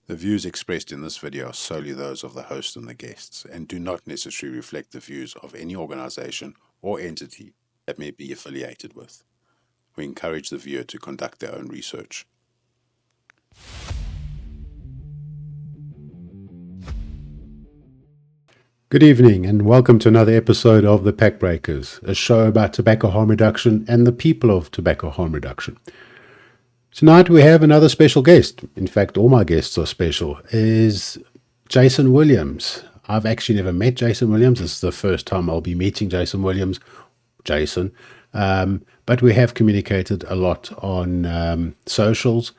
The views expressed in this video are solely those of the host and the guests and do not necessarily reflect the views of any organization or entity that may be affiliated with. We encourage the viewer to conduct their own research. Good evening and welcome to another episode of the PackBreakers, a show about tobacco harm reduction and the people of tobacco harm reduction. Tonight we have another special guest. In fact, all my guests are special. Is Jason Williams. I've actually never met Jason Williams. This is the first time I'll be meeting Jason Williams. But we have communicated a lot on socials,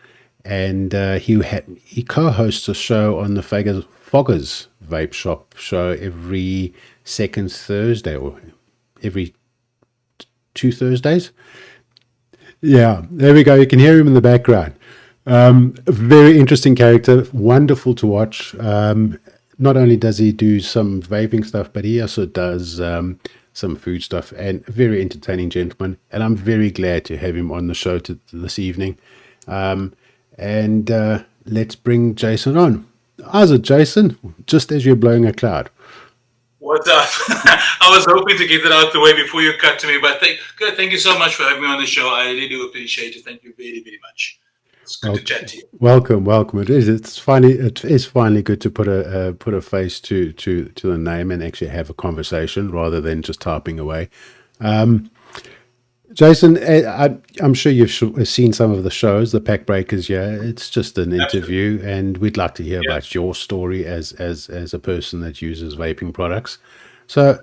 and he co-hosts a show on the Foggers Vape Shop show every second Thursday or every 2 Thursdays. Yeah, there we go. You can hear him in the background. A very interesting character, wonderful to watch. Not only does he do some vaping stuff, but he also does some food stuff, and a very entertaining gentleman. And I'm very glad to have him on the show this evening. Let's bring Jason on. How's it, Jason? Just as you're blowing a cloud. What's up? I was hoping to get it out the way before you cut to me, but thank you so much for having me on the show. I really do appreciate it. Thank you very, very much. It's good to chat to you. Welcome. It is. It is finally good to put a face to the name and actually have a conversation rather than just typing away. Jason, I'm sure you've seen some of the shows, the PackBreakers. Yeah, it's just an interview, and we'd like to hear about your story as a person that uses vaping products. So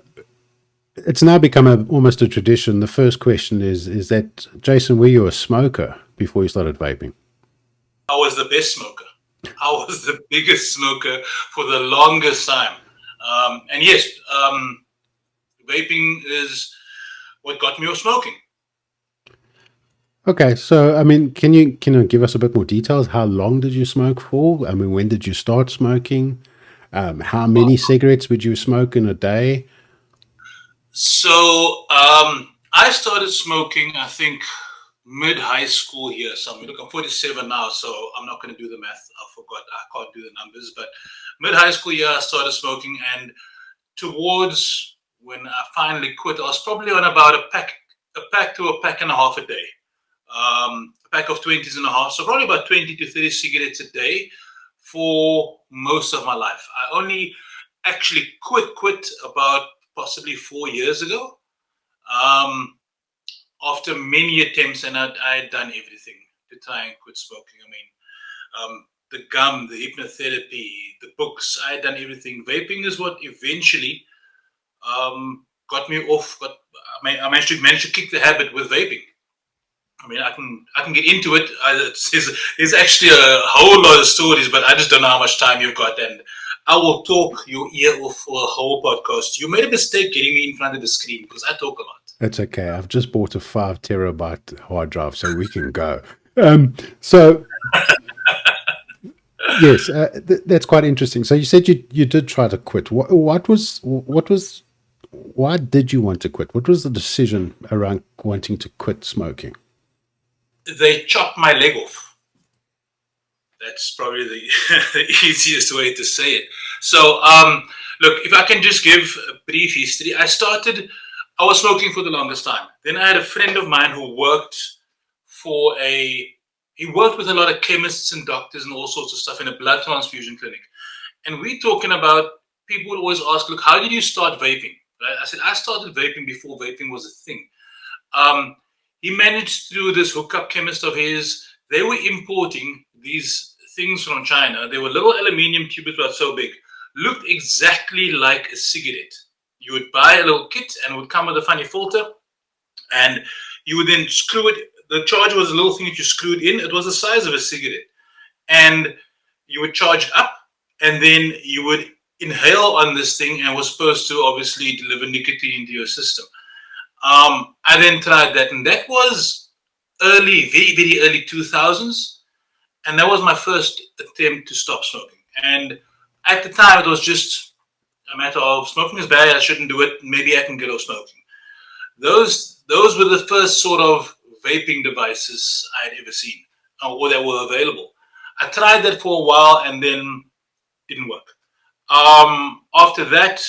it's now become almost a tradition. The first question is that, Jason, were you a smoker before you started vaping? I was the best smoker. I was the biggest smoker for the longest time. And yes, vaping is what got me off smoking. Okay, so I mean, can you give us a bit more details? How long did you smoke for? I mean, when did you start smoking? How many cigarettes would you smoke in a day? So I started smoking, I think, mid-high school here somewhere. Look, I'm 47 now, so I'm not going to do the math. I forgot. I can't do the numbers. But mid-high school year, I started smoking, and towards when I finally quit, I was probably on about a pack to a pack and a half a day. A pack of 20s and a half, so probably about 20 to 30 cigarettes a day for most of my life. I only actually quit about possibly 4 years ago, after many attempts, and I had done everything to try and quit smoking. I mean, the gum, the hypnotherapy, the books, I had done everything. Vaping is what eventually got me off. I managed to kick the habit with vaping. I mean, I can get into it. There's actually a whole lot of stories, but I just don't know how much time you've got, and I will talk your ear off for a whole podcast. You made a mistake getting me in front of the screen because I talk a lot. That's okay. I've just bought a 5 terabyte hard drive, so we can go. Yes, that's quite interesting. So you said you did try to quit. Why did you want to quit? What was the decision around wanting to quit smoking? They chopped my leg off. That's probably the easiest way to say it. So, look, if I can just give a brief history, I was smoking for the longest time. Then I had a friend of mine who worked with a lot of chemists and doctors and all sorts of stuff in a blood transfusion clinic. And we're talking about, people would always ask, look, how did you start vaping? Right? I said, I started vaping before vaping was a thing. He managed through this hookup chemist of his. They were importing these things from China. They were little aluminium tubes about so big, looked exactly like a cigarette. You would buy a little kit and it would come with a funny filter, and you would then screw it. The charger was a little thing that you screwed in. It was the size of a cigarette, and you would charge up, and then you would inhale on this thing, and was supposed to obviously deliver nicotine into your system. I then tried that, and that was very, very early 2000s, and that was my first attempt to stop smoking. And at the time, it was just a matter of, smoking is bad, I shouldn't do it, maybe I can get off smoking. Those were the first sort of vaping devices I had ever seen, or that were available. I tried that for a while and then didn't work. After that,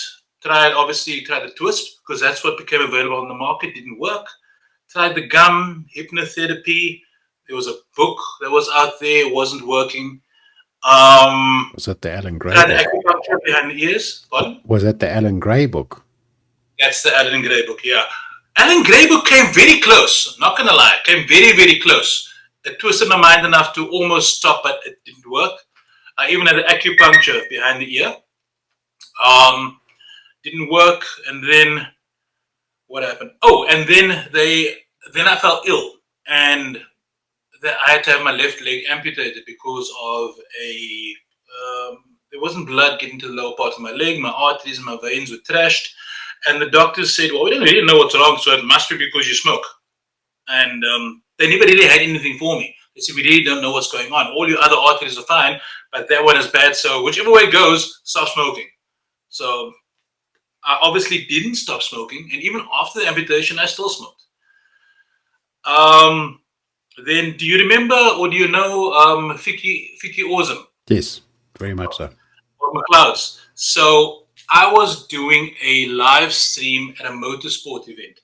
tried the twist because that's what became available on the market. Didn't work. Tried the gum, hypnotherapy. There was a book that was out there, wasn't working. Was that the Alan Gray Tried the book? acupuncture behind the ears. Pardon? Was that the Alan Gray book? That's the Alan Gray book, yeah. Alan Gray book came very close, not gonna lie, came very, very close. It twisted my mind enough to almost stop, but it didn't work. I even had the acupuncture behind the ear. Didn't work, and then what happened? Oh, and then I fell ill, and I had to have my left leg amputated because of there wasn't blood getting to the lower part of my leg. My arteries and my veins were trashed, and the doctors said, "Well, we don't really know what's wrong, so it must be because you smoke." And they never really had anything for me. They said, "We really don't know what's going on. All your other arteries are fine, but that one is bad. So whichever way it goes, stop smoking." So I obviously didn't stop smoking, and even after the amputation, I still smoked. Then, do you remember or do you know Fiki Awesome? Yes, very much so. Or McLeod's? So I was doing a live stream at a motorsport event,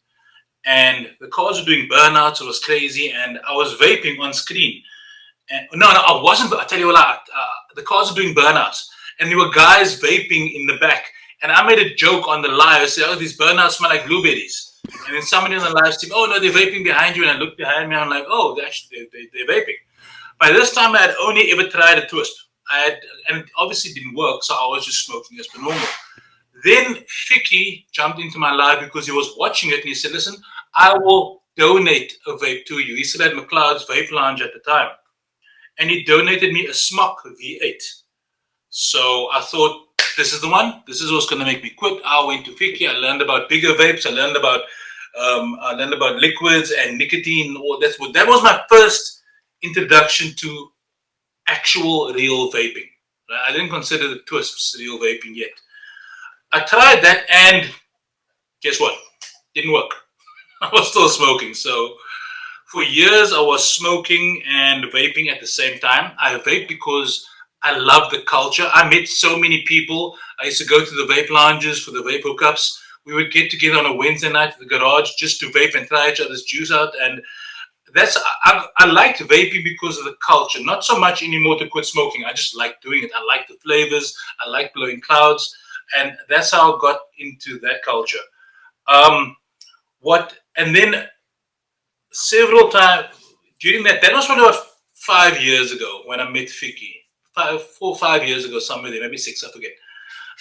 and the cars were doing burnouts. It was crazy, and I was vaping on screen. And no, I wasn't. I tell you what, the cars were doing burnouts, and there were guys vaping in the back. And I made a joke on the live. I said, "Oh, these burnouts smell like blueberries." And then somebody on the live stream, "Oh no, they're vaping behind you." And I looked behind me. I'm like, "Oh, they're vaping." By this time, I had only ever tried a twist. And it obviously didn't work, so I was just smoking as per normal. Then Fiki jumped into my live because he was watching it, and he said, "Listen, I will donate a vape to you." He still had McLeod's Vape Lounge at the time, and he donated me a Smok V8. So I thought, this is the one. This is what's going to make me quit. I went to Fiki. I learned about bigger vapes. I learned about liquids and nicotine. That was my first introduction to actual real vaping. Right? I didn't consider the twists real vaping yet. I tried that, and guess what? Didn't work. I was still smoking. So for years, I was smoking and vaping at the same time. I vaped because I love the culture. I met so many people. I used to go to the vape lounges for the vape hookups. We would get together on a Wednesday night at the garage just to vape and try each other's juice out. And I liked vaping because of the culture, not so much anymore to quit smoking. I just like doing it. I like the flavors. I like blowing clouds. And that's how I got into that culture. And then several times during that was probably about 5 years ago when I met Fiki. 4 or 5 years ago, somewhere there, maybe 6, I forget.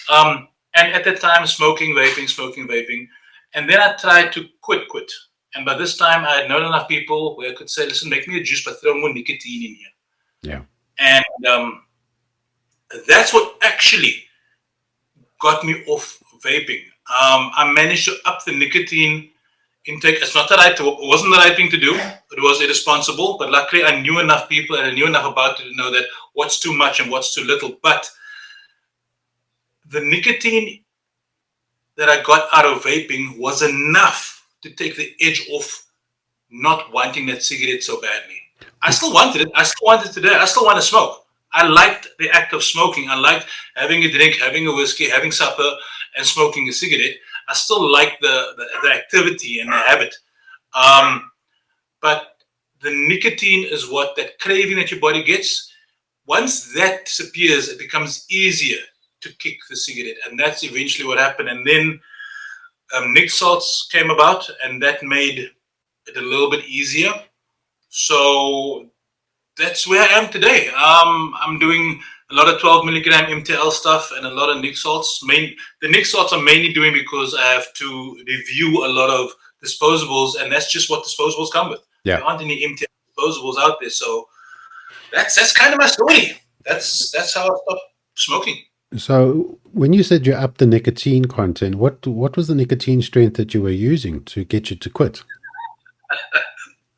And at that time, smoking, vaping. And then I tried to quit. And by this time, I had known enough people where I could say, "Listen, make me a juice, but throw more nicotine in here." Yeah. And that's what actually got me off vaping. I managed to up the nicotine intake. It's not it wasn't the right thing to do. It was irresponsible, but luckily I knew enough people and I knew enough about it to know that what's too much and what's too little. But the nicotine that I got out of vaping was enough to take the edge off not wanting that cigarette so badly. I still wanted it. I still want it today. I still want to smoke. I liked the act of smoking. I liked having a drink, having a whiskey, having supper, and smoking a cigarette. I still like the activity and the habit. But the nicotine is what that craving that your body gets. Once that disappears, it becomes easier to kick the cigarette. And that's eventually what happened. And then nic salts came about, and that made it a little bit easier. So that's where I am today. I'm doing a lot of 12 milligram MTL stuff and a lot of nic salts. The nic salts I'm mainly doing because I have to review a lot of disposables, and that's just what disposables come with. Yeah. There aren't any MTL disposables out there, so that's kind of my story. That's how I stopped smoking. So when you said you upped the nicotine content, what was the nicotine strength that you were using to get you to quit?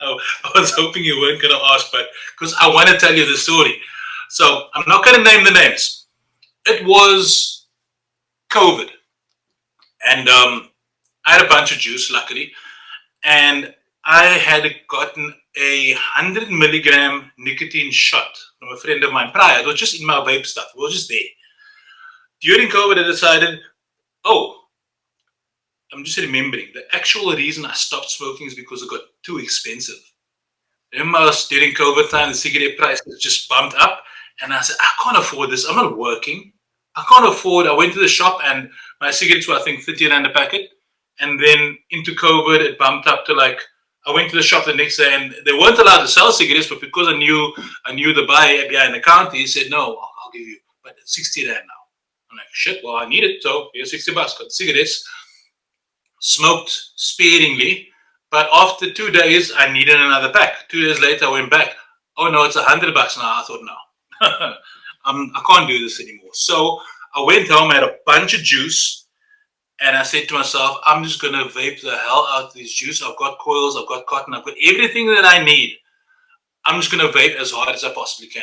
Oh, I was hoping you weren't going to ask, but because I want to tell you the story. So I'm not going to name the names. It was COVID. And I had a bunch of juice, luckily. And I had gotten a 100 milligram nicotine shot. from a friend of mine prior. It was just in my vape stuff. We were just there. During COVID, I decided, oh, I'm just remembering the actual reason I stopped smoking is because it got too expensive. Remember, during COVID time, the cigarette prices just bumped up, and I said, I can't afford this. I'm not working. I can't afford. I went to the shop, and my cigarettes were, I think, 30 rand a packet. And then into COVID, it bumped up to like, I went to the shop the next day, and they weren't allowed to sell cigarettes, but because I knew the buyer behind the counter, he said, no, I'll give you, but it's 60 rand now. I'm like, shit, well, I need it, so here's 60 bucks. Got cigarettes, smoked sparingly, but after 2 days, I needed another pack. 2 days later, I went back. Oh no, it's 100 bucks now. I thought, no, I can't do this anymore. So I went home, I had a bunch of juice, and I said to myself, I'm just going to vape the hell out of this juice. I've got coils, I've got cotton, I've got everything that I need. I'm just going to vape as hard as I possibly can.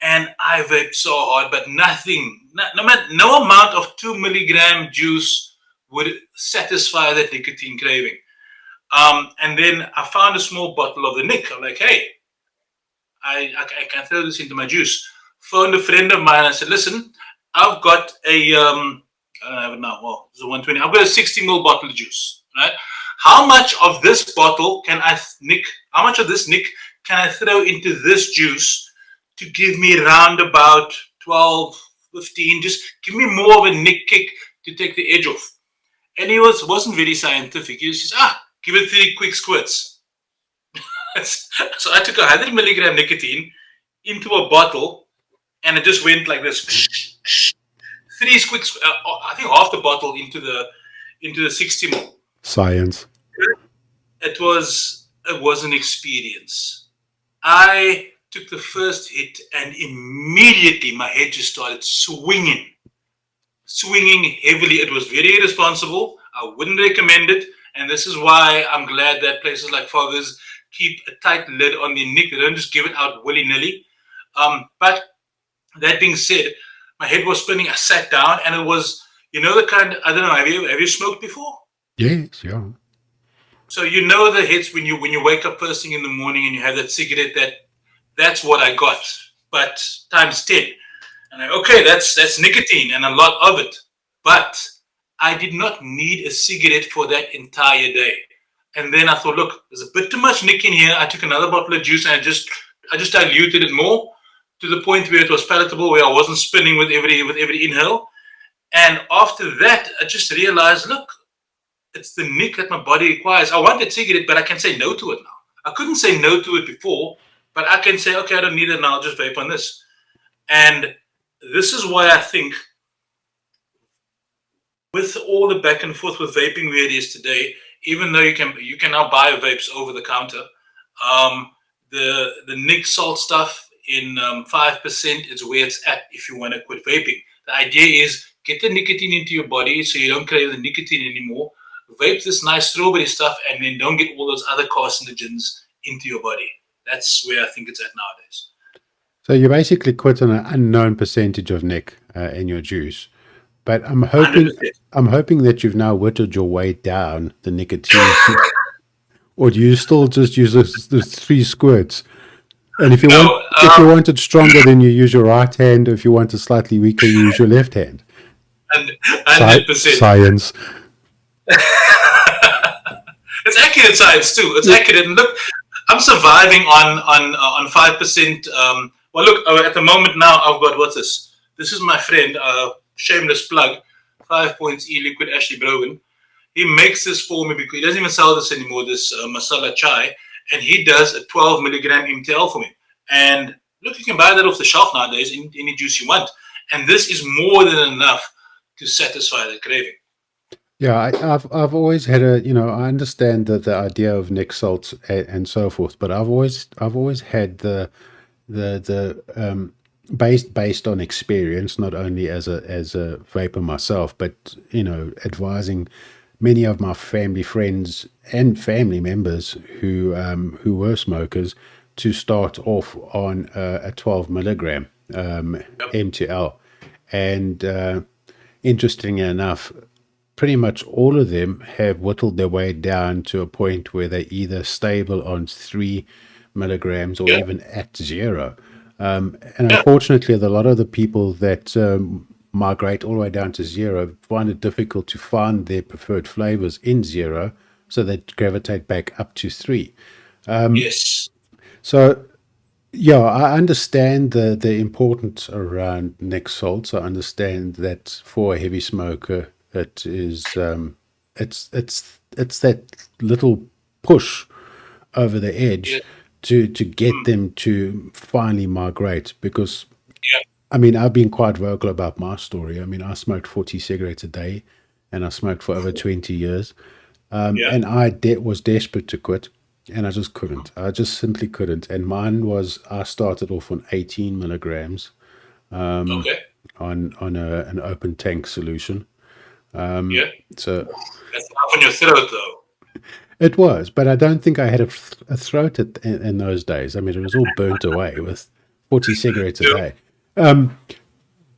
And I vaped so hard, but nothing, no amount of 2 milligram juice would satisfy that nicotine craving. And then I found a small bottle of the Nick. I'm like, hey, I can throw this into my juice. Phoned a friend of mine. I said, listen, I've got a, I don't have it now. Well, it's a 120. I've got a 60 ml bottle of juice, right? How much of this bottle can I, Nick, how much of this Nick can I throw into this juice to give me around about 12, 15, just give me more of a Nick kick to take the edge off. And he wasn't very scientific. He just says, give it 3 quick squirts. So I took 100 milligram nicotine into a bottle, and it just went like this. 3 quick, I think half the bottle into the 60 ml. Science. It was an experience. I took the first hit, and immediately my head just started swinging heavily. It was very irresponsible. I wouldn't recommend it. And this is why I'm glad that places like Foggers keep a tight lid on the Nick. They don't just give it out willy-nilly. But that being said, my head was spinning. I sat down, and it was, the kind, I don't know, have you smoked before? Yes, yeah. So the hits when you wake up first thing in the morning and you have that cigarette, that's what I got, but times 10. And okay, that's nicotine and a lot of it. But I did not need a cigarette for that entire day. And then I thought, look, there's a bit too much Nick in here. I took another bottle of juice, and I just diluted it more to the point where it was palatable, where I wasn't spinning with every inhale. And after that, I just realized, look, it's the Nick that my body requires. I want that cigarette, but I can say no to it now. I couldn't say no to it before, but I can say, okay, I don't need it now. I'll just vape on this. And this is why I think, with all the back and forth with vaping where it is today, even though you can now buy vapes over the counter, the Nick salt stuff in 5% is where it's at if you want to quit vaping. The idea is get the nicotine into your body so you don't crave the nicotine anymore. Vape this nice strawberry stuff, and then don't get all those other carcinogens into your body. That's where I think it's at nowadays. So you basically quit on an unknown percentage of Nick in your juice. But I'm hoping 100%. That you've now whittled your way down the nicotine. Or do you still just use those 3 squirts? And if you want it stronger, then you use your right hand. If you want it slightly weaker, you use your left hand. 100%. Science. It's accurate science too. It's accurate. And look, I'm surviving on 5%. Well, look, at the moment now, I've got, what's this? This is my friend, shameless plug, 5 Points E-Liquid Ashley Brogan. He makes this for me because he doesn't even sell this anymore, this masala chai, and he does a 12 milligram MTL for me. And look, you can buy that off the shelf nowadays, any juice you want. And this is more than enough to satisfy the craving. Yeah, I've always had I understand the idea of Nick salts and so forth, but I've always had the based on experience, not only as a vapor myself, but advising many of my family friends and family members who were smokers to start off on a 12 milligram MTL, and interestingly enough, pretty much all of them have whittled their way down to a point where they're either stable on 3 milligrams or even at 0. And Yeah. unfortunately, a lot of the people that migrate all the way down to zero find it difficult to find their preferred flavors in zero, so they gravitate back up to three. Yes. So, yeah, I understand the importance around neck salts. I understand that for a heavy smoker, it is it's that little push over the edge Yeah. to get Mm. them to finally migrate. Because Yeah. I mean, I've been quite vocal about my story. I mean, I smoked 40 cigarettes a day, and I smoked for over 20 years. Yeah. And was desperate to quit, and I just couldn't. I just simply couldn't. And mine was, I started off on 18 milligrams Okay. an open tank solution. Yeah. So That's enough on your throat, though. it was, but I don't think I had a throat in those days. I mean, it was all burnt away with 40 cigarettes a Yeah. day.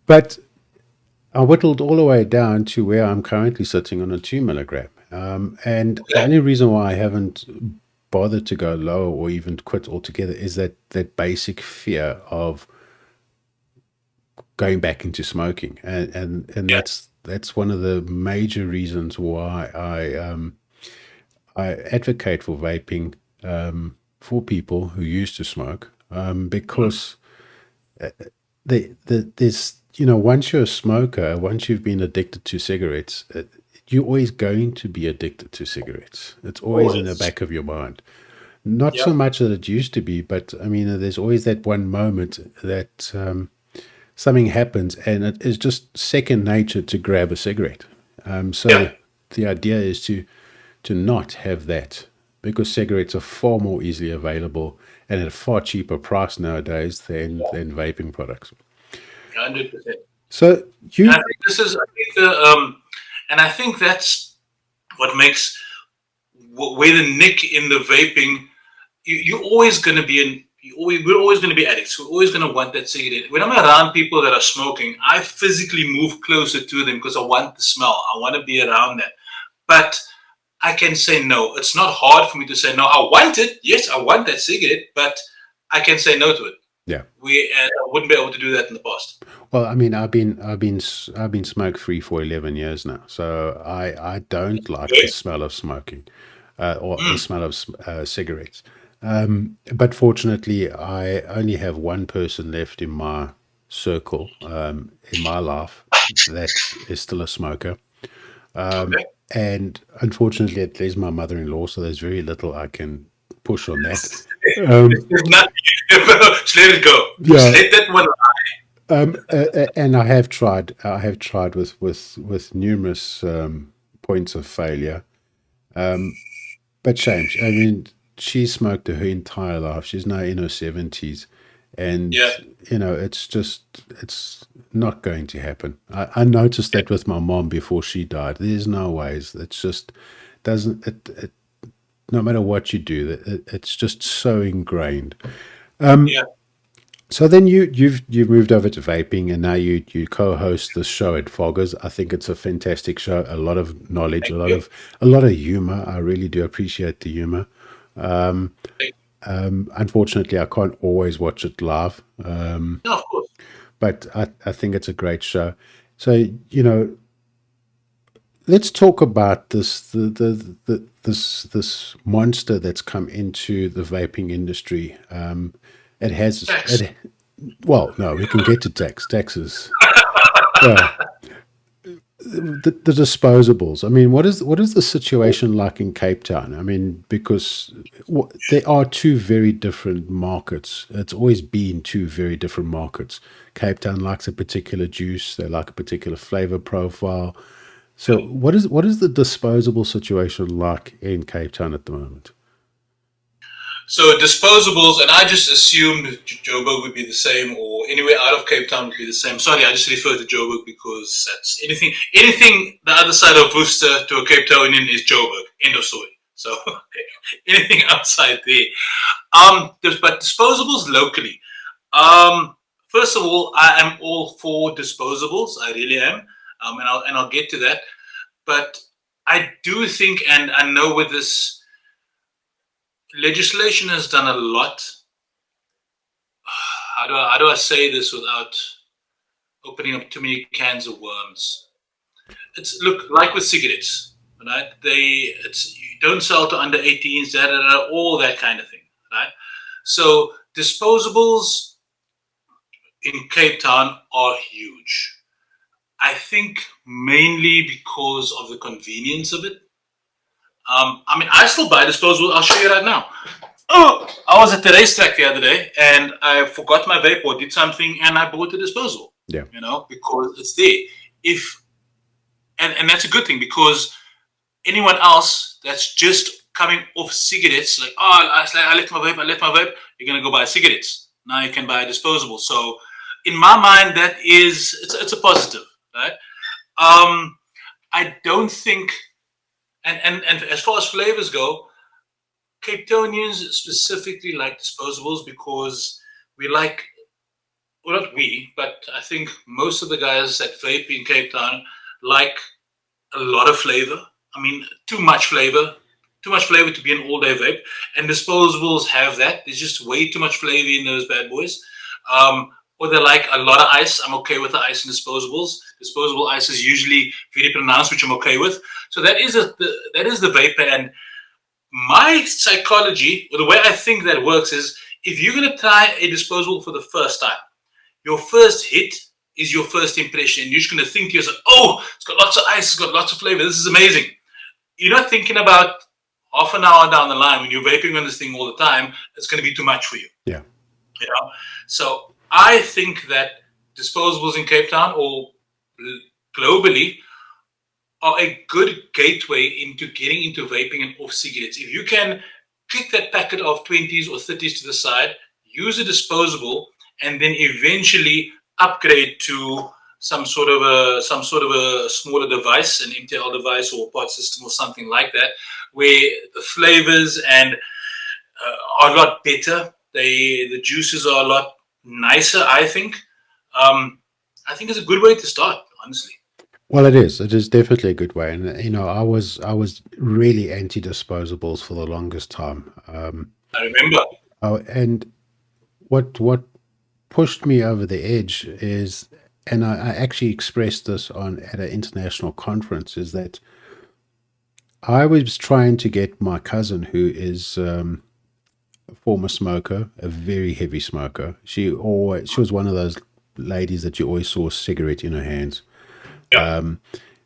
But I whittled all the way down to where I'm currently sitting on a 2 milligram. And the Okay. only reason why I haven't bothered to go lower or even quit altogether is that basic fear of going back into smoking, and Yeah. that's one of the major reasons why I advocate for vaping for people who used to smoke, Mm. because there's, once you're a smoker, once you've been addicted to cigarettes, you're always going to be addicted to cigarettes. It's always in the Always. back of your mind. Not so Yep. much that it used to be, but I mean, there's always that one moment that something happens, and it is just second nature to grab a cigarette. So Yeah. the idea is to not have that, because cigarettes are far more easily available and at a far cheaper price nowadays than vaping products. 100%. So And I you, think this is, I think and I think that's what makes where the nick in the vaping. You're always going to be in. We're always going to be addicts. We're always going to want that cigarette. When I'm around people that are smoking, I physically move closer to them because I want the smell. I want to be around that. But I can say no. It's not hard for me to say no. I want it. Yes, I want that cigarette, but I can say no to it. yeah. I wouldn't be able to do that in the past. Well, I mean, I've been smoke free for 11 years now, so I don't like the Okay. smell of smoking, or the Mm. smell of cigarettes. But fortunately, I only have one person left in my circle, in my life, that is still a smoker. Okay. And unfortunately, it is my mother-in-law, so there's very little I can push on that. Um, There's nothing. Just let it go. Just yeah, let that one. and I have tried. I have tried with numerous points of failure. But shame. I mean, she smoked her entire life. She's now in her 70s, and Yeah. it's not going to happen. I noticed Yeah. that with my mom before she died. There's no ways. It's just doesn't. No matter what you do, it's just so ingrained. Yeah. So then you've moved over to vaping, and now you co-host this show at Foggers. I think it's a fantastic show. A lot of knowledge, Thank you. a lot of humor. I really do appreciate the humor. Thank Unfortunately, I can't always watch it live, No, of course. but I think it's a great show. So, let's talk about this monster that's come into the vaping industry. It has Thanks. it. Well, no, we can get to taxes. Yeah, the disposables. I mean, what is the situation like in Cape Town? I mean, because there are two very different markets. It's always been two very different markets. Cape Town likes a particular juice. They like a particular flavor profile. So, what is the disposable situation like in Cape Town at the moment? So disposables, and I just assumed Joburg would be the same, or anywhere out of Cape Town would be the same. Sorry, I just refer to Joburg because that's anything the other side of Worcester to a Cape Townian is Joburg. End of story. So anything outside there. But disposables locally. Um, First of all, I am all for disposables. I really am, and I'll get to that. But I do think, and I know with this legislation has done a lot. how do I say this without opening up too many cans of worms? It's look like with cigarettes, right? You don't sell to under 18s, all that kind of thing, right? So disposables in Cape Town are huge. I think mainly because of the convenience of it. I mean, I still buy disposable. I'll show you right now. Oh, I was at the racetrack the other day and I forgot my vape or did something and I bought a disposable. Yeah. Because it's there. If and that's a good thing because anyone else that's just coming off cigarettes, like, oh, I left my vape, you're gonna go buy cigarettes. Now you can buy a disposable. So in my mind, it's a positive, right? I don't think and as far as flavors go, Cape Townians specifically like disposables because we like, well, not we, but I think most of the guys that vape in Cape Town like a lot of flavor. I mean, too much flavor to be an all-day vape. And disposables have that. There's just way too much flavor in those bad boys. Or they like a lot of ice. I'm okay with the ice in disposables. Disposable ice is usually very pronounced, which I'm okay with. So that is the vapor. And my psychology, or the way I think that works, is if you're going to try a disposable for the first time, your first hit is your first impression. You're just going to think to yourself, oh, it's got lots of ice, it's got lots of flavor, this is amazing. You're not thinking about half an hour down the line when you're vaping on this thing all the time, it's going to be too much for you. Yeah. So I think that disposables in Cape Town or globally are a good gateway into getting into vaping and off cigarettes. If you can kick that packet of 20s or 30s to the side, use a disposable, and then eventually upgrade to some sort of a smaller device, an MTL device or pod system or something like that, where the flavors are a lot better. The juices are a lot nicer, I think. I think it's a good way to start, honestly. Well, it is. It is definitely a good way, and I was really anti-disposables for the longest time. I remember. And what pushed me over the edge is, and I actually expressed this at an international conference, is that I was trying to get my cousin, who is a former smoker, a very heavy smoker. She was one of those ladies that you always saw a cigarette in her hands. Yeah.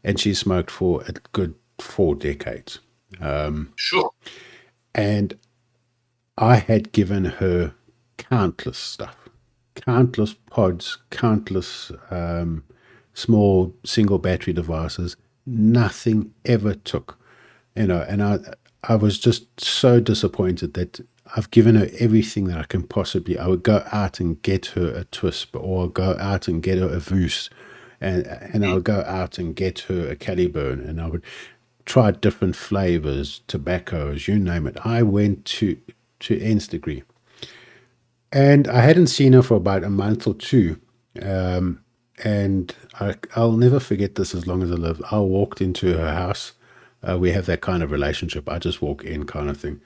And she smoked for a good 4 decades. Sure. And I had given her countless stuff, countless pods, countless small single battery devices. Nothing ever took, and I was just so disappointed that I've given her everything that I can possibly. I would go out and get her a Twisp, or go out and get her a Voos, and I would go out and get her a Caliburn, and I would try different flavors, tobaccos, you name it. I went to nth degree. And I hadn't seen her for about a month or two. And I'll never forget this as long as I live. I walked into her house. We have that kind of relationship. I just walk in kind of thing.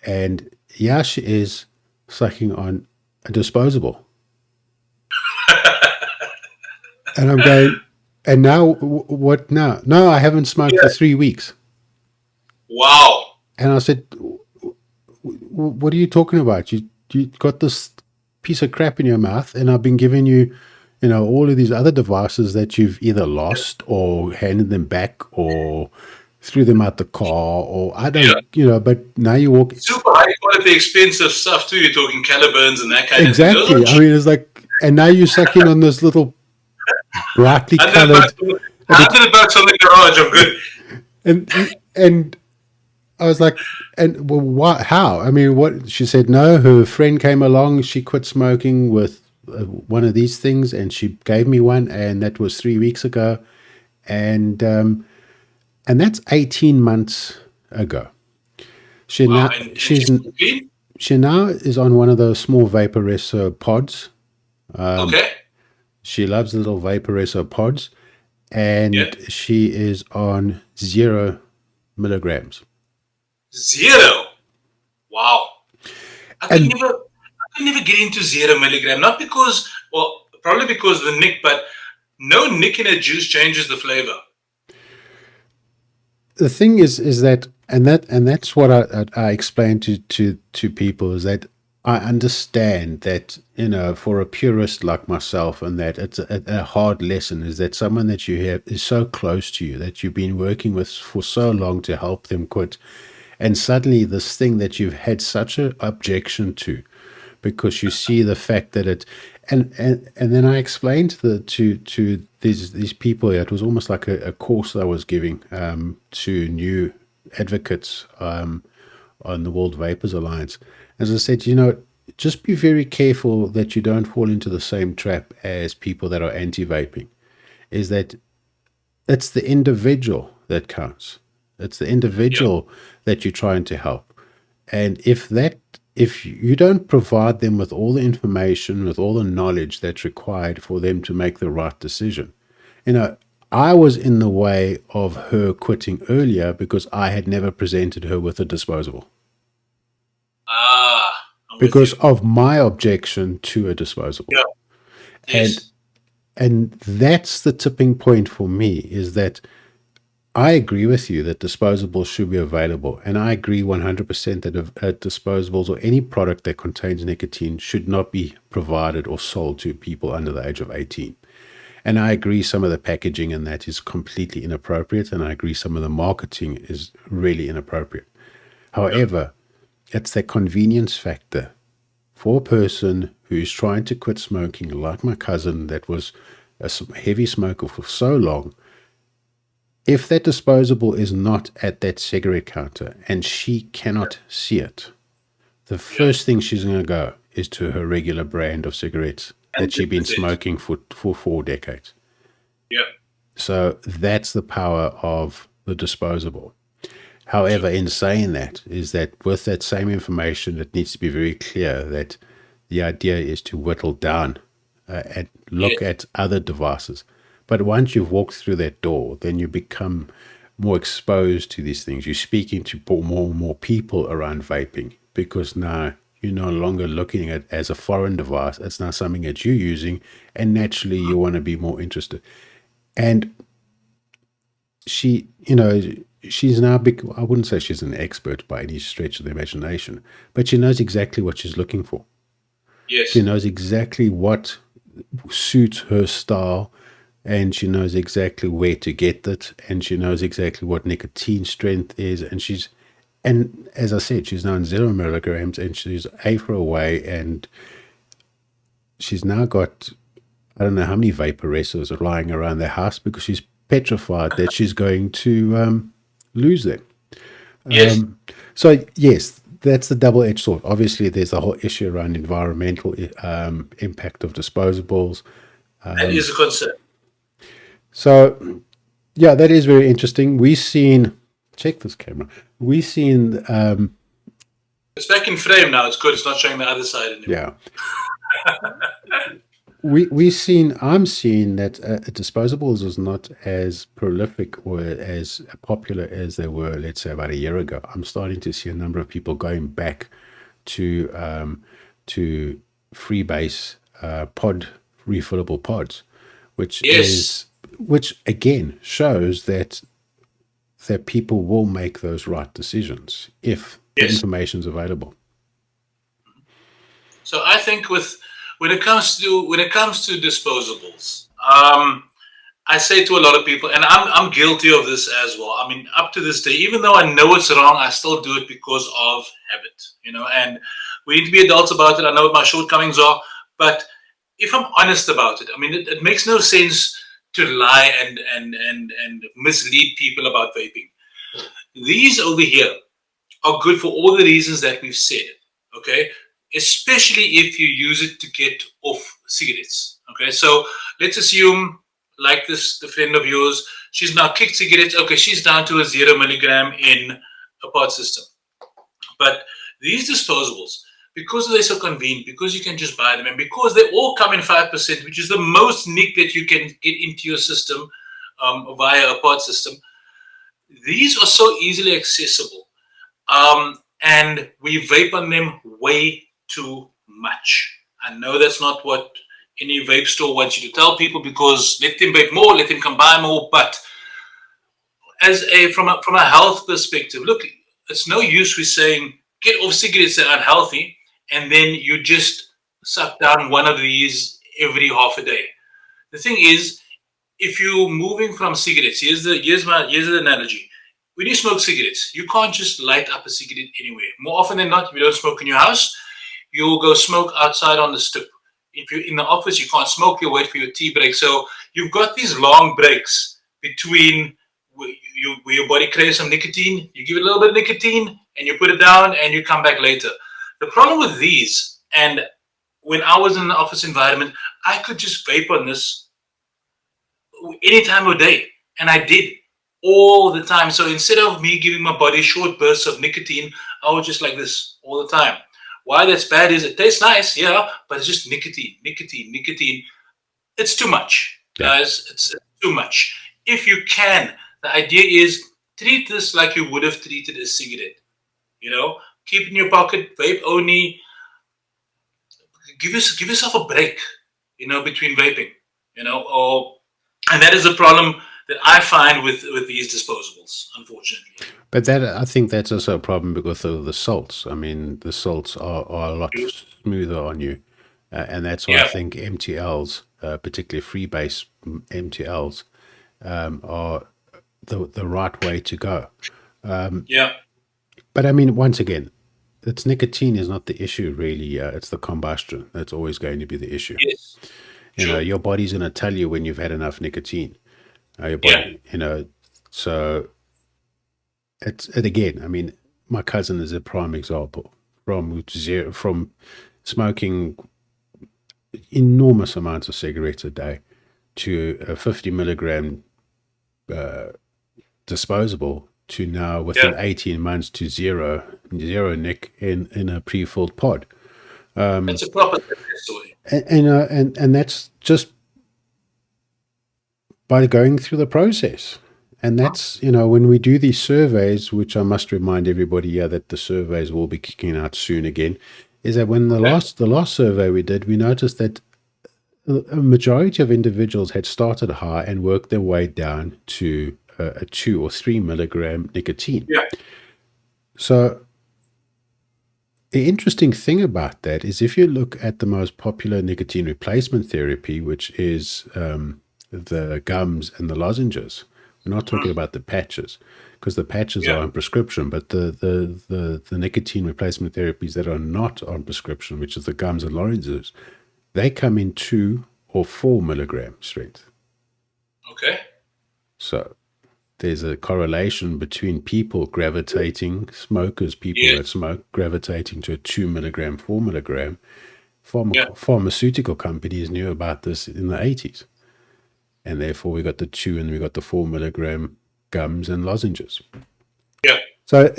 And yeah, she is sucking on a disposable. And I'm going, and now, what now? No, I haven't smoked for 3 weeks. Wow. And I said, what are you talking about? You got this piece of crap in your mouth, and I've been giving you, all of these other devices that you've either lost or handed them back or threw them out the car, or I don't, but now you walk. Super high quality, expensive stuff too. You're talking Caliburns and that kind exactly. of thing. Exactly. I mean, it's like, and now you're sucking on this little brightly colored. $100 on the garage. I'm good. And I was like, and well, what? How? I mean, what? She said no. Her friend came along. She quit smoking with one of these things, and she gave me one, and that was 3 weeks ago, and that's 18 months ago. She now is on one of those small Vaporesso pods. Okay. She loves the little Vaporesso pods, and she is on 0 milligrams. 0. Wow. I could can never get into 0 milligram, not because, well, probably because of the nick, but no nick in a juice changes the flavor. The thing is that, and that's what I explain to people, is that I understand that, for a purist like myself, and that it's a hard lesson, is that someone that you have is so close to you, that you've been working with for so long to help them quit, and suddenly this thing that you've had such an objection to, because you see the fact that it, and then I explained to these people. It was almost like a course I was giving to new advocates on the World Vapors Alliance. As I said, just be very careful that you don't fall into the same trap as people that are anti-vaping. Is that it's the individual that counts. It's the individual that you're trying to help. And if you don't provide them with all the information, with all the knowledge that's required for them to make the right decision, I was in the way of her quitting earlier because I had never presented her with a disposable. Because of my objection to a disposable. Yeah. Yes. And that's the tipping point for me, is that I agree with you that disposables should be available. And I agree 100% that disposables, or any product that contains nicotine, should not be provided or sold to people under the age of 18. And I agree some of the packaging and that is completely inappropriate. And I agree some of the marketing is really inappropriate. However, it's the convenience factor for a person who's trying to quit smoking, like my cousin that was a heavy smoker for so long. If that disposable is not at that cigarette counter and she cannot see it, the first thing she's going to go is to her regular brand of cigarettes that she's been smoking for 4 decades. Yeah. So that's the power of the disposable. However, in saying that, is that with that same information, it needs to be very clear that the idea is to whittle down and look at other devices. But once you've walked through that door, then you become more exposed to these things. You're speaking to more and more people around vaping, because now you're no longer looking at it as a foreign device. It's now something that you're using, and naturally you want to be more interested. And she, she's now big. I wouldn't say she's an expert by any stretch of the imagination, but she knows exactly what she's looking for. Yes. She knows exactly what suits her style, and she knows exactly where to get it, and she knows exactly what nicotine strength is, and as I said, she's now in 0 milligrams, and she's AFA away, and she's now got, I don't know how many vaporesses are lying around the house, because she's petrified that she's going to lose them. Yes. So yes, that's the double-edged sword. Obviously, there's the whole issue around environmental impact of disposables. That is a concern. So, yeah, that is very interesting. We've seen, check this camera. We've seen. It's back in frame now. It's good. It's not showing the other side anymore. Yeah. We've seen. I'm seeing that disposables is not as prolific or as popular as they were, let's say, about a year ago. I'm starting to see a number of people going back to freebase pod refillable pods, which again shows that people will make those right decisions if the information is available. So I think when it comes to disposables, I say to a lot of people, and I'm guilty of this as well. I mean, up to this day, even though I know it's wrong, I still do it because of habit, and we need to be adults about it. I know what my shortcomings are, but if I'm honest about it, I mean, it makes no sense to lie and mislead people about vaping. These over here are good for all the reasons that we've said, okay? Especially if you use it to get off cigarettes, okay? So let's assume, like the friend of yours, she's now kicked cigarettes. Okay, she's down to a 0 milligram in a pod system. But these disposables, because they're so convenient, because you can just buy them, and because they all come in 5%, which is the most nick that you can get into your system via a pod system, these are so easily accessible. And we vape on them way too much. I know that's not what any vape store wants you to tell people, because let them vape more, let them come buy more. But as a from a health perspective, look, it's no use we saying get off cigarettes that are unhealthy, and then you just suck down one of these every half a day. The thing is, if you're moving from cigarettes, here's the analogy. When you smoke cigarettes, you can't just light up a cigarette anywhere. More often than not, if you don't smoke in your house, you'll go smoke outside on the stoop. If you're in the office, you can't smoke. You'll wait for your tea break. So you've got these long breaks between where your body craves some nicotine. You give it a little bit of nicotine, and you put it down, and you come back later. The problem with these, and when I was in an office environment, I could just vape on this any time of day, and I did all the time. So instead of me giving my body short bursts of nicotine, I was just like this all the time. Why that's bad is it tastes nice, yeah, but it's just nicotine, nicotine, nicotine. It's too much, guys. It's too much. If you can, the idea is treat this like you would have treated a cigarette. You know, keep it in your pocket, vape only. Give yourself a break, between vaping, and that is a problem that I find with these disposables, unfortunately. But that, I think that's also a problem because of the salts. I mean, the salts are a lot smoother on you. And that's why I think MTLs, particularly freebase MTLs, are the right way to go. But I mean, once again, it's nicotine is not the issue, really. It's the combustion that's always going to be the issue. Yes. Your body's going to tell you when you've had enough nicotine. Your body, so and again, I mean, my cousin is a prime example from smoking enormous amounts of cigarettes a day to a 50 milligram disposable to now within 18 months to zero nick in a pre-filled pod. It's a proper story. And that's just by going through the process. And that's, when we do these surveys, which I must remind everybody here that the surveys will be kicking out soon again, is that when the last survey we did, we noticed that a majority of individuals had started high and worked their way down to a 2 or 3 milligram nicotine. So the interesting thing about that is if you look at the most popular nicotine replacement therapy, which is the gums and the lozenges. We're not talking about the patches, because the patches are on prescription, but the nicotine replacement therapies that are not on prescription, which is the gums and lozenges, they come in 2 or 4 milligram strength. Okay. So there's a correlation between people gravitating, smokers, people that smoke, gravitating to a 2 milligram, 4 milligram. Pharmaceutical companies knew about this in the 80s. And therefore we got the 2 and we got the 4 milligram gums and lozenges. So,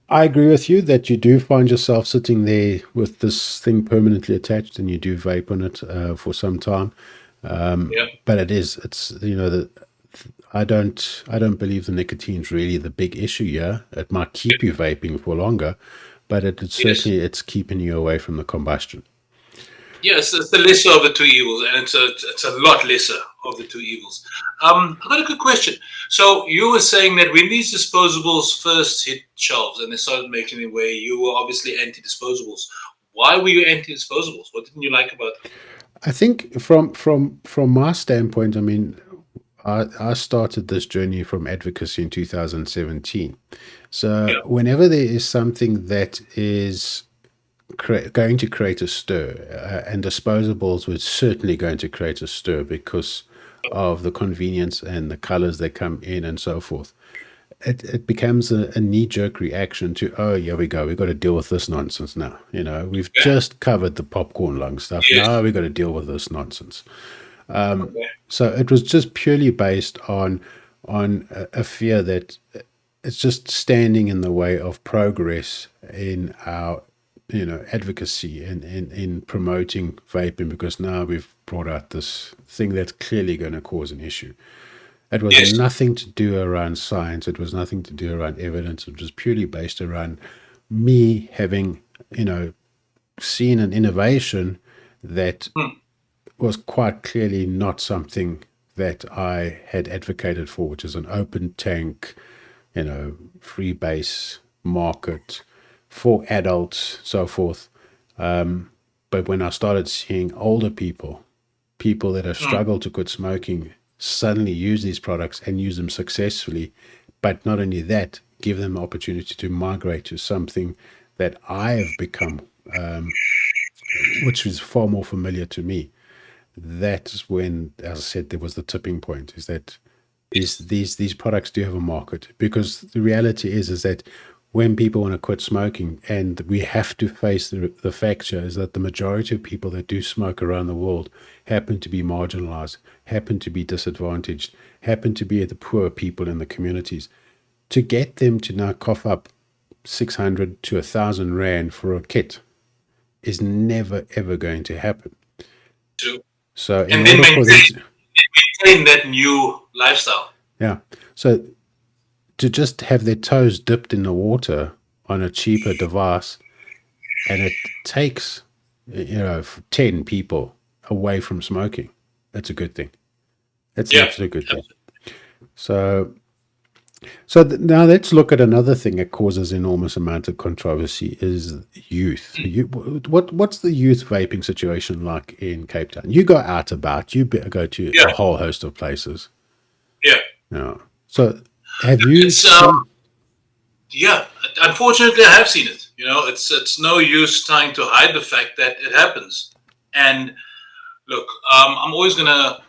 I agree with you that you do find yourself sitting there with this thing permanently attached and you do vape on it for some time. But it's I don't believe the nicotine's really the big issue here. It might keep you vaping for longer, but certainly it's keeping you away from the combustion. Yes, it's the lesser of the two evils, and it's a lot lesser of the two evils. I've got a good question. So you were saying that when these disposables first hit shelves and they started making their way, you were obviously anti-disposables. Why were you anti-disposables? What didn't you like about them? I think from my standpoint, I mean, I started this journey from advocacy in 2017. So whenever there is something that is going to create a stir, and disposables were certainly going to create a stir because of the convenience and the colors that come in and so forth, it becomes a knee-jerk reaction to, oh, here we go, we've got to deal with this nonsense now. We've just covered the popcorn lung stuff. Now we've got to deal with this nonsense. So it was just purely based on a fear that it's just standing in the way of progress in our advocacy and in promoting vaping, because now we've brought out this thing that's clearly going to cause an issue. It was nothing to do around science. It was nothing to do around evidence. It was purely based around me having, seen an innovation that Mm. was quite clearly not something that I had advocated for, which is an open tank, free base market for adults, so forth. But when I started seeing older people that have Mm. struggled to quit smoking, suddenly use these products and use them successfully, but not only that, give them the opportunity to migrate to something that I have become, which is far more familiar to me. That's when, as I said, there was the tipping point. Is that these products do have a market, because the reality is that when people want to quit smoking, and we have to face the fact is that the majority of people that do smoke around the world happen to be marginalized, happen to be disadvantaged, happen to be the poor people in the communities. To get them to now cough up 600 to 1,000 rand for a kit is never ever going to happen. True. So in And then order for them to, maintain that new lifestyle. yeah, so to just have their toes dipped in the water on a cheaper device, and it takes 10 people away from smoking, that's a good thing. That's an Yeah. absolute good thing. So now let's look at another thing that causes enormous amount of controversy is youth. What's the youth vaping situation like in Cape Town? You go out about, you go to Yeah. a whole host of places. Yeah. Yeah. So have you It's seen? yeah. Unfortunately, I have seen it. It's no use trying to hide the fact that it happens. And look, I'm always gonna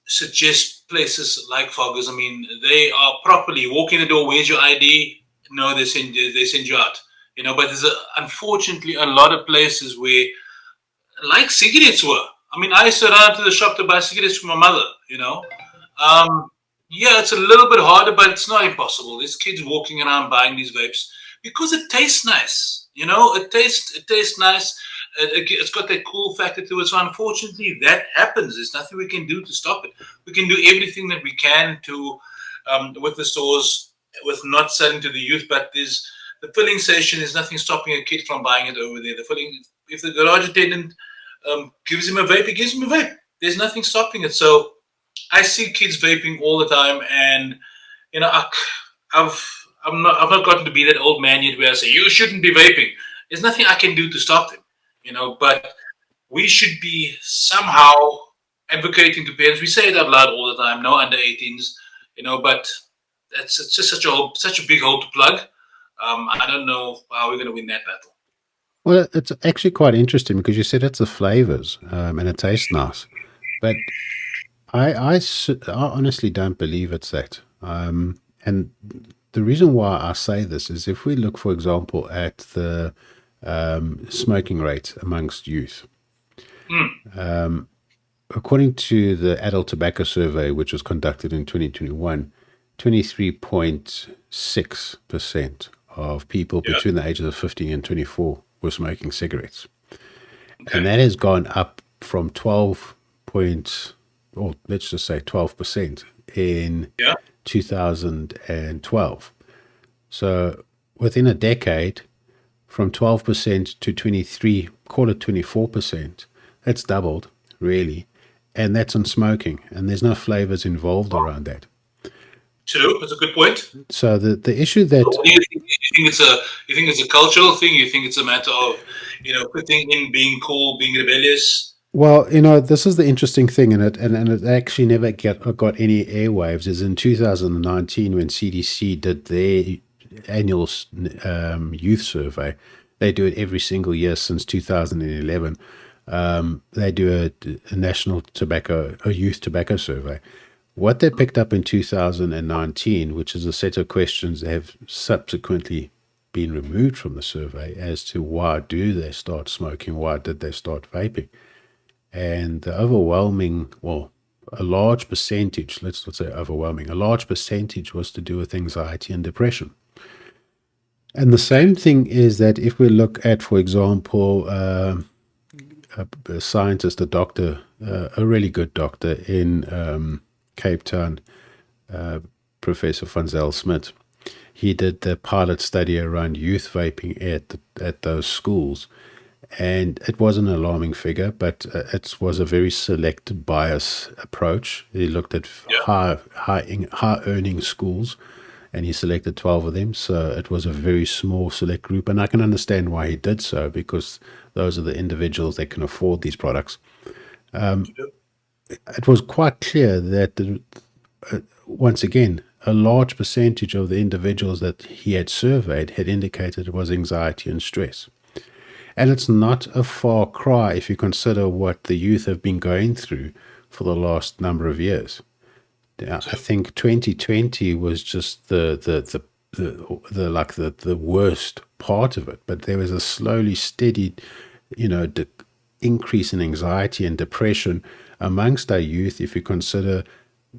suggest places like Foggers. I mean, they are properly walk in the door. Where's your ID? No, they send you out. But there's unfortunately a lot of places where, like cigarettes were. I mean, I used to run to the shop to buy cigarettes for my mother. Um, yeah, it's a little bit harder, but it's not impossible. There's kids walking around buying these vapes because it tastes nice. It tastes nice. It's got that cool factor to it. So unfortunately, that happens. There's nothing we can do to stop it. We can do everything that we can to with the stores, with not selling to the youth. But there's the filling station. There's nothing stopping a kid from buying it over there. The filling, if the garage attendant gives him a vape, he gives him a vape. There's nothing stopping it. So I see kids vaping all the time, and you know, I, I've not gotten to be that old man yet where I say you shouldn't be vaping. There's nothing I can do to stop them, But we should be somehow advocating to parents. We say it out loud all the time. No under 18s, But it's just such a big hole to plug. I don't know how we're going to win that battle. Well, it's actually quite interesting because you said it's the flavors, and it tastes nice, but I honestly don't believe it's that. And the reason why I say this is if we look, for example, at the smoking rate amongst youth, Mm. according to the Adult Tobacco Survey, which was conducted in 2021, 23.6% of people Yeah. between the ages of 15 and 24 were smoking cigarettes. Okay. And that has gone up from 12 point, or let's just say 12% in Yeah. 2012. So within a decade, from 12% to 23, call it 24%, that's doubled, really. And that's on smoking, and there's no flavors involved around that. True. That's a good point. So the issue that, What do you think? You think it's a cultural thing? You think it's a matter of, fitting in, being cool, being rebellious? well, this is the interesting thing in it, and it actually never got any airwaves, is in 2019 when CDC did their annual youth survey. They do it every single year since 2011. They do a national tobacco, a youth tobacco survey. What they picked up in 2019, which is a set of questions that have subsequently been removed from the survey as to why do they start smoking, why did they start vaping, and the overwhelming, well, a large percentage, let's not say overwhelming, a large percentage was to do with anxiety and depression. And the same thing is that if we look at, for example, a scientist, a doctor, a really good doctor in Cape Town, Professor Van Zel Smith. He did the pilot study around youth vaping at those schools, and it was an alarming figure, but it was a very select bias approach. He looked at Yeah. high earning schools, and he selected 12 of them. So it was a very small select group, and I can understand why he did so, because those are the individuals that can afford these products. It was quite clear that once again, a large percentage of the individuals that he had surveyed had indicated it was anxiety and stress. And it's not a far cry if you consider what the youth have been going through for the last number of years. I think 2020 was just the worst part of it, but there was a slowly steady, increase in anxiety and depression amongst our youth. If you consider,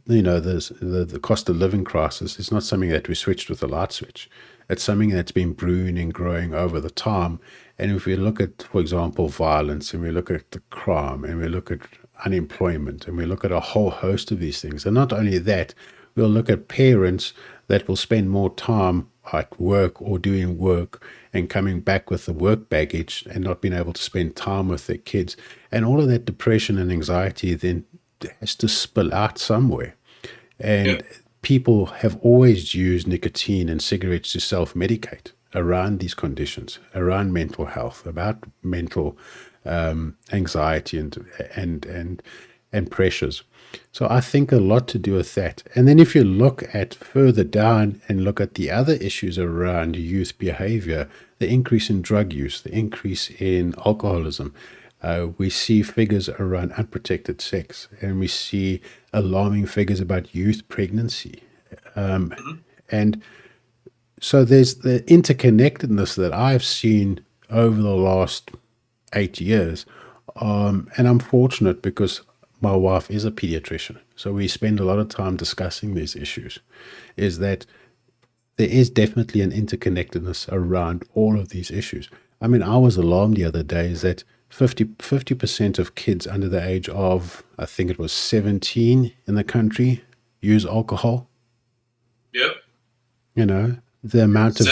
the cost of living crisis is not something that we switched with a light switch. It's something that's been brewing and growing over the time. And if we look at, for example, violence, and we look at the crime, and we look at unemployment, and we look at a whole host of these things, and not only that, we'll look at parents that will spend more time at work or doing work and coming back with the work baggage and not being able to spend time with their kids. And all of that depression and anxiety then has to spill out somewhere. And people have always used nicotine and cigarettes to self-medicate around these conditions, around mental health, about mental anxiety and pressures. So I think a lot to do with that. And then if you look at further down and look at the other issues around youth behavior, the increase in drug use, the increase in alcoholism, we see figures around unprotected sex, and we see alarming figures about youth pregnancy. And so there's the interconnectedness that I've seen over the last 8 years. And I'm fortunate because my wife is a pediatrician. So we spend a lot of time discussing these issues, is that there is definitely an interconnectedness around all of these issues. I mean, I was alarmed the other day is that 50% of kids under the age of, I think it was 17 in the country, use alcohol. Yeah. The amount of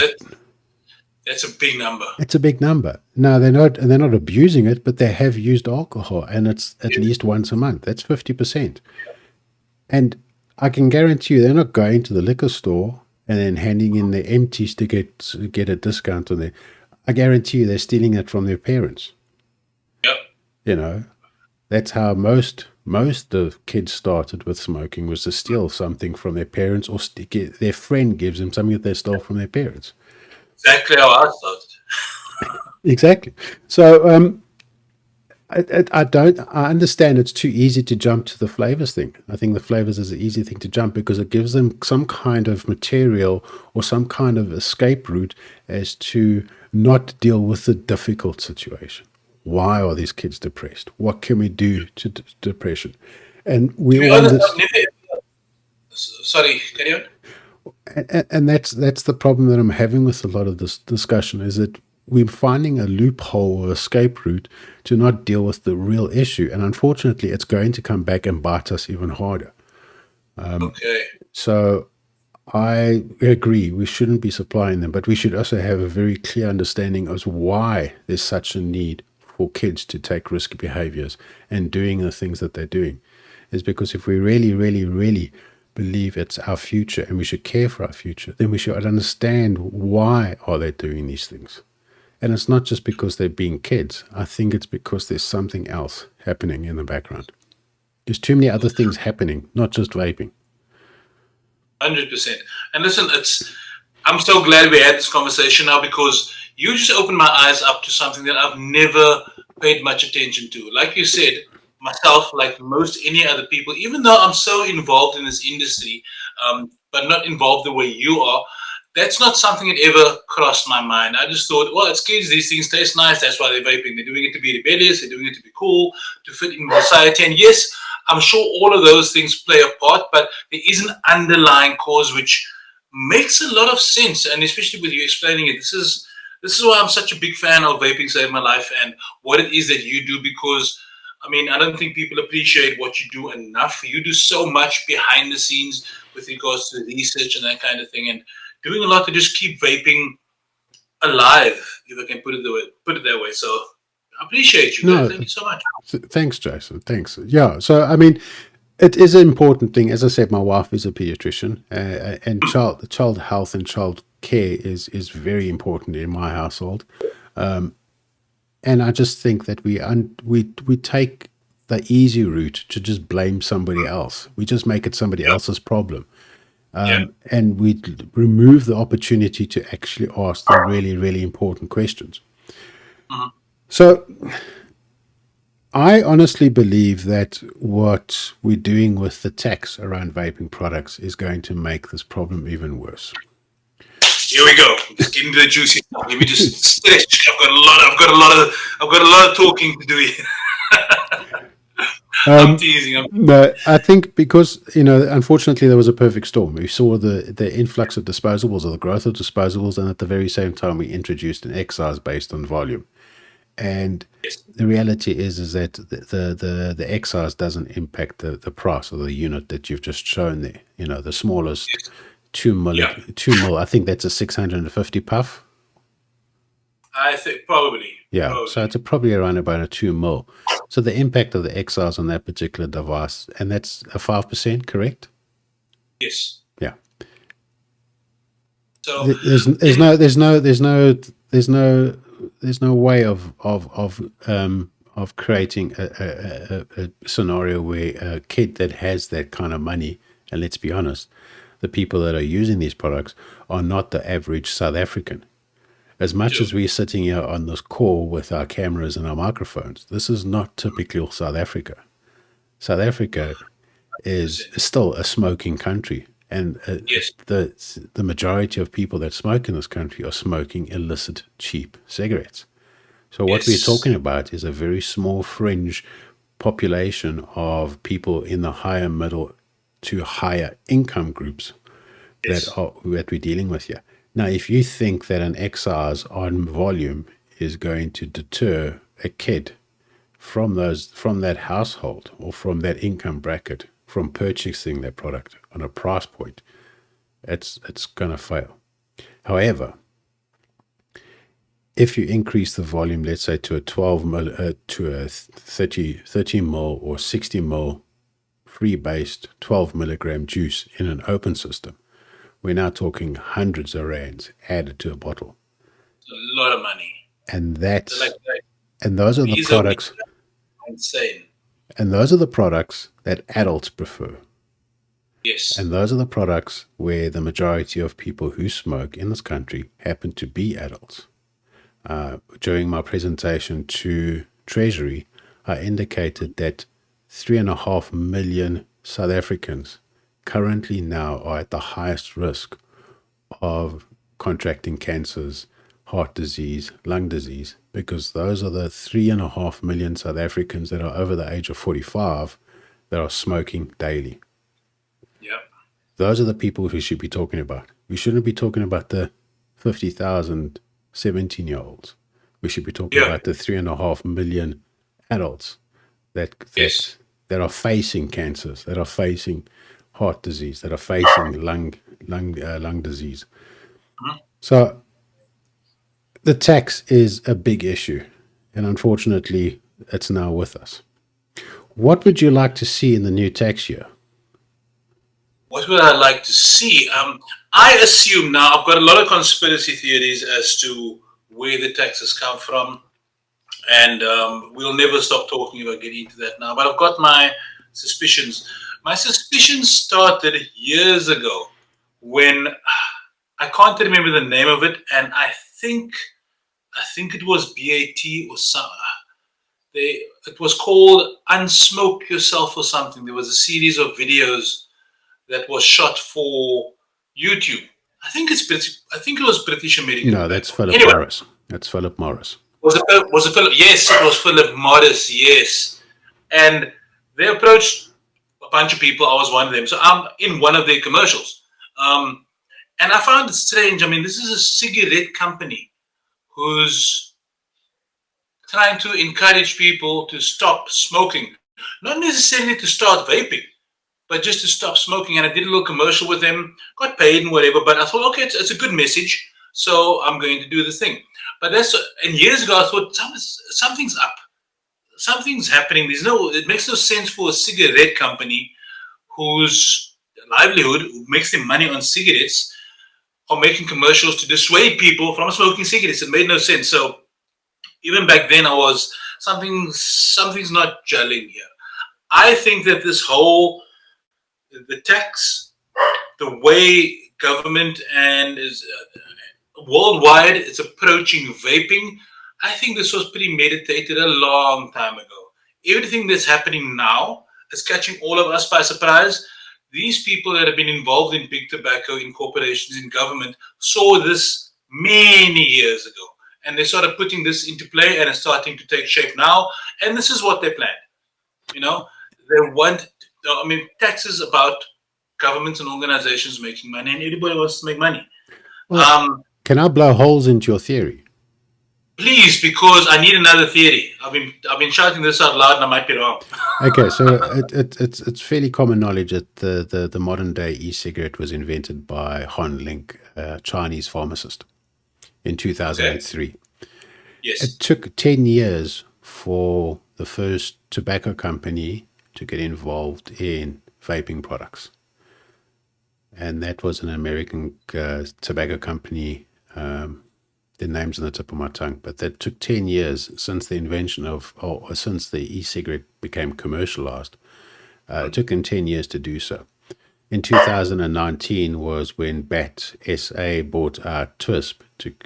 that's a big number. It's a big number. No, they're not abusing it, but they have used alcohol, and it's at least once a month. That's 50%. And I can guarantee you they're not going to the liquor store and then handing in their empties to get a discount on it. I guarantee you they're stealing it from their parents. Yep. That's how most of kids started with smoking, was to steal something from their parents, or their friend gives them something that they stole from their parents. Exactly how I started. Exactly. So I understand it's too easy to jump to the flavors thing. I think the flavors is an easy thing to jump because it gives them some kind of material or some kind of escape route as to not deal with the difficult situation. Why are these kids depressed? What can we do to depression? And we To be all honest, this. sorry, carry on. And that's the problem that I'm having with a lot of this discussion, is that we're finding a loophole or escape route to not deal with the real issue. And unfortunately, it's going to come back and bite us even harder. Okay. So I agree, we shouldn't be supplying them, but we should also have a very clear understanding as why there's such a need for kids to take risky behaviors and doing the things that they're doing. Is because if we really, really, really believe it's our future and we should care for our future, then we should understand why are they doing these things. And it's not just because they're being kids. I think it's because there's something else happening in the background. There's too many other things happening, not just vaping. 100%. And listen, I'm so glad we had this conversation now, because you just opened my eyes up to something that I've never paid much attention to. Like you said, myself, like most any other people, even though I'm so involved in this industry, but not involved the way you are, that's not something that ever crossed my mind. I just thought, well, it's kids, these things taste nice, that's why they're vaping. They're doing it to be rebellious, they're doing it to be cool, to fit in society. And yes, I'm sure all of those things play a part, but there is an underlying cause which makes a lot of sense. And especially with you explaining it, this is why I'm such a big fan of Vaping Saved My Life and what it is that you do, because I mean, I don't think people appreciate what you do enough. You do so much behind the scenes with regards to research and that kind of thing. And doing a lot to just keep vaping alive, if I can put it that way. So I appreciate you guys. No, Thank you so much. thanks, Jason. Thanks. Yeah. So, I mean, it is an important thing. As I said, my wife is a pediatrician, and child health and child care is very important in my household. And I just think that we take the easy route to just blame somebody else. We just make it somebody Yeah, else's problem, yeah, and we remove the opportunity to actually ask the really, really important questions. mhm. So I honestly believe that what we're doing with the tax around vaping products is going to make this problem even worse. Here we go. Just getting to the juicy stuff. Let me just stretch. I've got a lot of talking to do here. I'm teasing. No, I think because unfortunately, there was a perfect storm. We saw the influx of disposables or the growth of disposables, and at the very same time, we introduced an excise based on volume. And Yes, the reality is that the excise doesn't impact the price of the unit that you've just shown there. The smallest yes, 2 mil, yeah. 2 mil. I think that's a 650 puff. I think probably, Yeah, so probably. it's probably around about a 2 mil. So the impact of the excise on that particular device, and that's a 5%, correct? Yes. Yeah. So, There's in no way of creating a scenario where a kid that has that kind of money, and let's be honest, the people that are using these products are not the average South African. As much true. as we're sitting here on this call with our cameras and our microphones, this is not typical South Africa. South Africa is 100%. still a smoking country, and Yes, the majority of people that smoke in this country are smoking illicit, cheap cigarettes. So what we're yes, talking about is a very small fringe population of people in the higher middle to higher income groups yes, that we're dealing with here. Now, if you think that an excise on volume is going to deter a kid from that household or from that income bracket from purchasing that product on a price point, it's gonna fail. However, if you increase the volume, let's say to a 12 mil, to a 30 mil or 60 mil free based 12 milligram juice in an open system, we're now talking hundreds of rands added to a bottle. a lot of money. And So like, that's and those are the these are products insane. and those are the products that adults prefer. And Yes, those are the products where the majority of people who smoke in this country happen to be adults. During my presentation to Treasury, I indicated that 3.5 million South Africans currently now are at the highest risk of contracting cancers, heart disease, lung disease, because those are the 3.5 million South Africans that are over the age of 45 that are smoking daily. yeah, Those are the people who should be talking about. We shouldn't be talking about the 50,000 17-year-olds. We should be talking yeah, about the 3.5 million adults that yes. that that are facing cancers, that are facing heart disease, that are facing lung disease. Mhm. So the tax is a big issue, and unfortunately, it's now with us. What would you like to see in the new tax year? What would I like to see? I assume now I've got a lot of conspiracy theories as to where the taxes come from, and we'll never stop talking about getting into that now. But I've got my suspicions. My suspicions started years ago when I can't remember the name of it, and I think it was BAT or some. It was called Unsmoke Yourself or something. There was a series of videos that was shot for YouTube. I think it's British. I think it was British American No, that's platform. Philip Anyway, Morris. That's Philip Morris. was it Philip? Yes, it was Philip Morris. Yes, and they approached a bunch of people. I was one of them. So I'm in one of their commercials, um, and I found it strange. I mean, this is a cigarette company who's trying to encourage people to stop smoking, not necessarily to start vaping. but just to stop smoking. And I did a little commercial with them, got paid and whatever. But I thought, okay, it's a good message, so I'm going to do the thing. But and years ago I thought something's up, something's happening. It makes no sense for a cigarette company whose livelihood, who makes their money on cigarettes, are making commercials to dissuade people from smoking cigarettes. It made no sense. So even back then, I was something's not gelling here. I think that the tax, the way government and is worldwide is approaching vaping, I think this was premeditated a long time ago. Everything that's happening now is catching all of us by surprise. These people that have been involved in big tobacco, in corporations, in government, saw this many years ago. And they started putting this into play, and it's starting to take shape now. And this is what they planned. Taxes about governments and organizations making money, and everybody wants to make money. Well, can I blow holes into your theory? Please, because I need another theory. I've been shouting this out loud, and I might be wrong. Okay, so it's fairly common knowledge that the modern day e-cigarette was invented by Han Link, a Chinese pharmacist, in 2003. Okay. Yes. It took 10 years for the first tobacco company to get involved in vaping products. And that was an American tobacco company. The name's on the tip of my tongue, but that took 10 years since the invention since the e-cigarette became commercialized. It took them 10 years to do so. In 2019 was when BAT SA bought out TWISP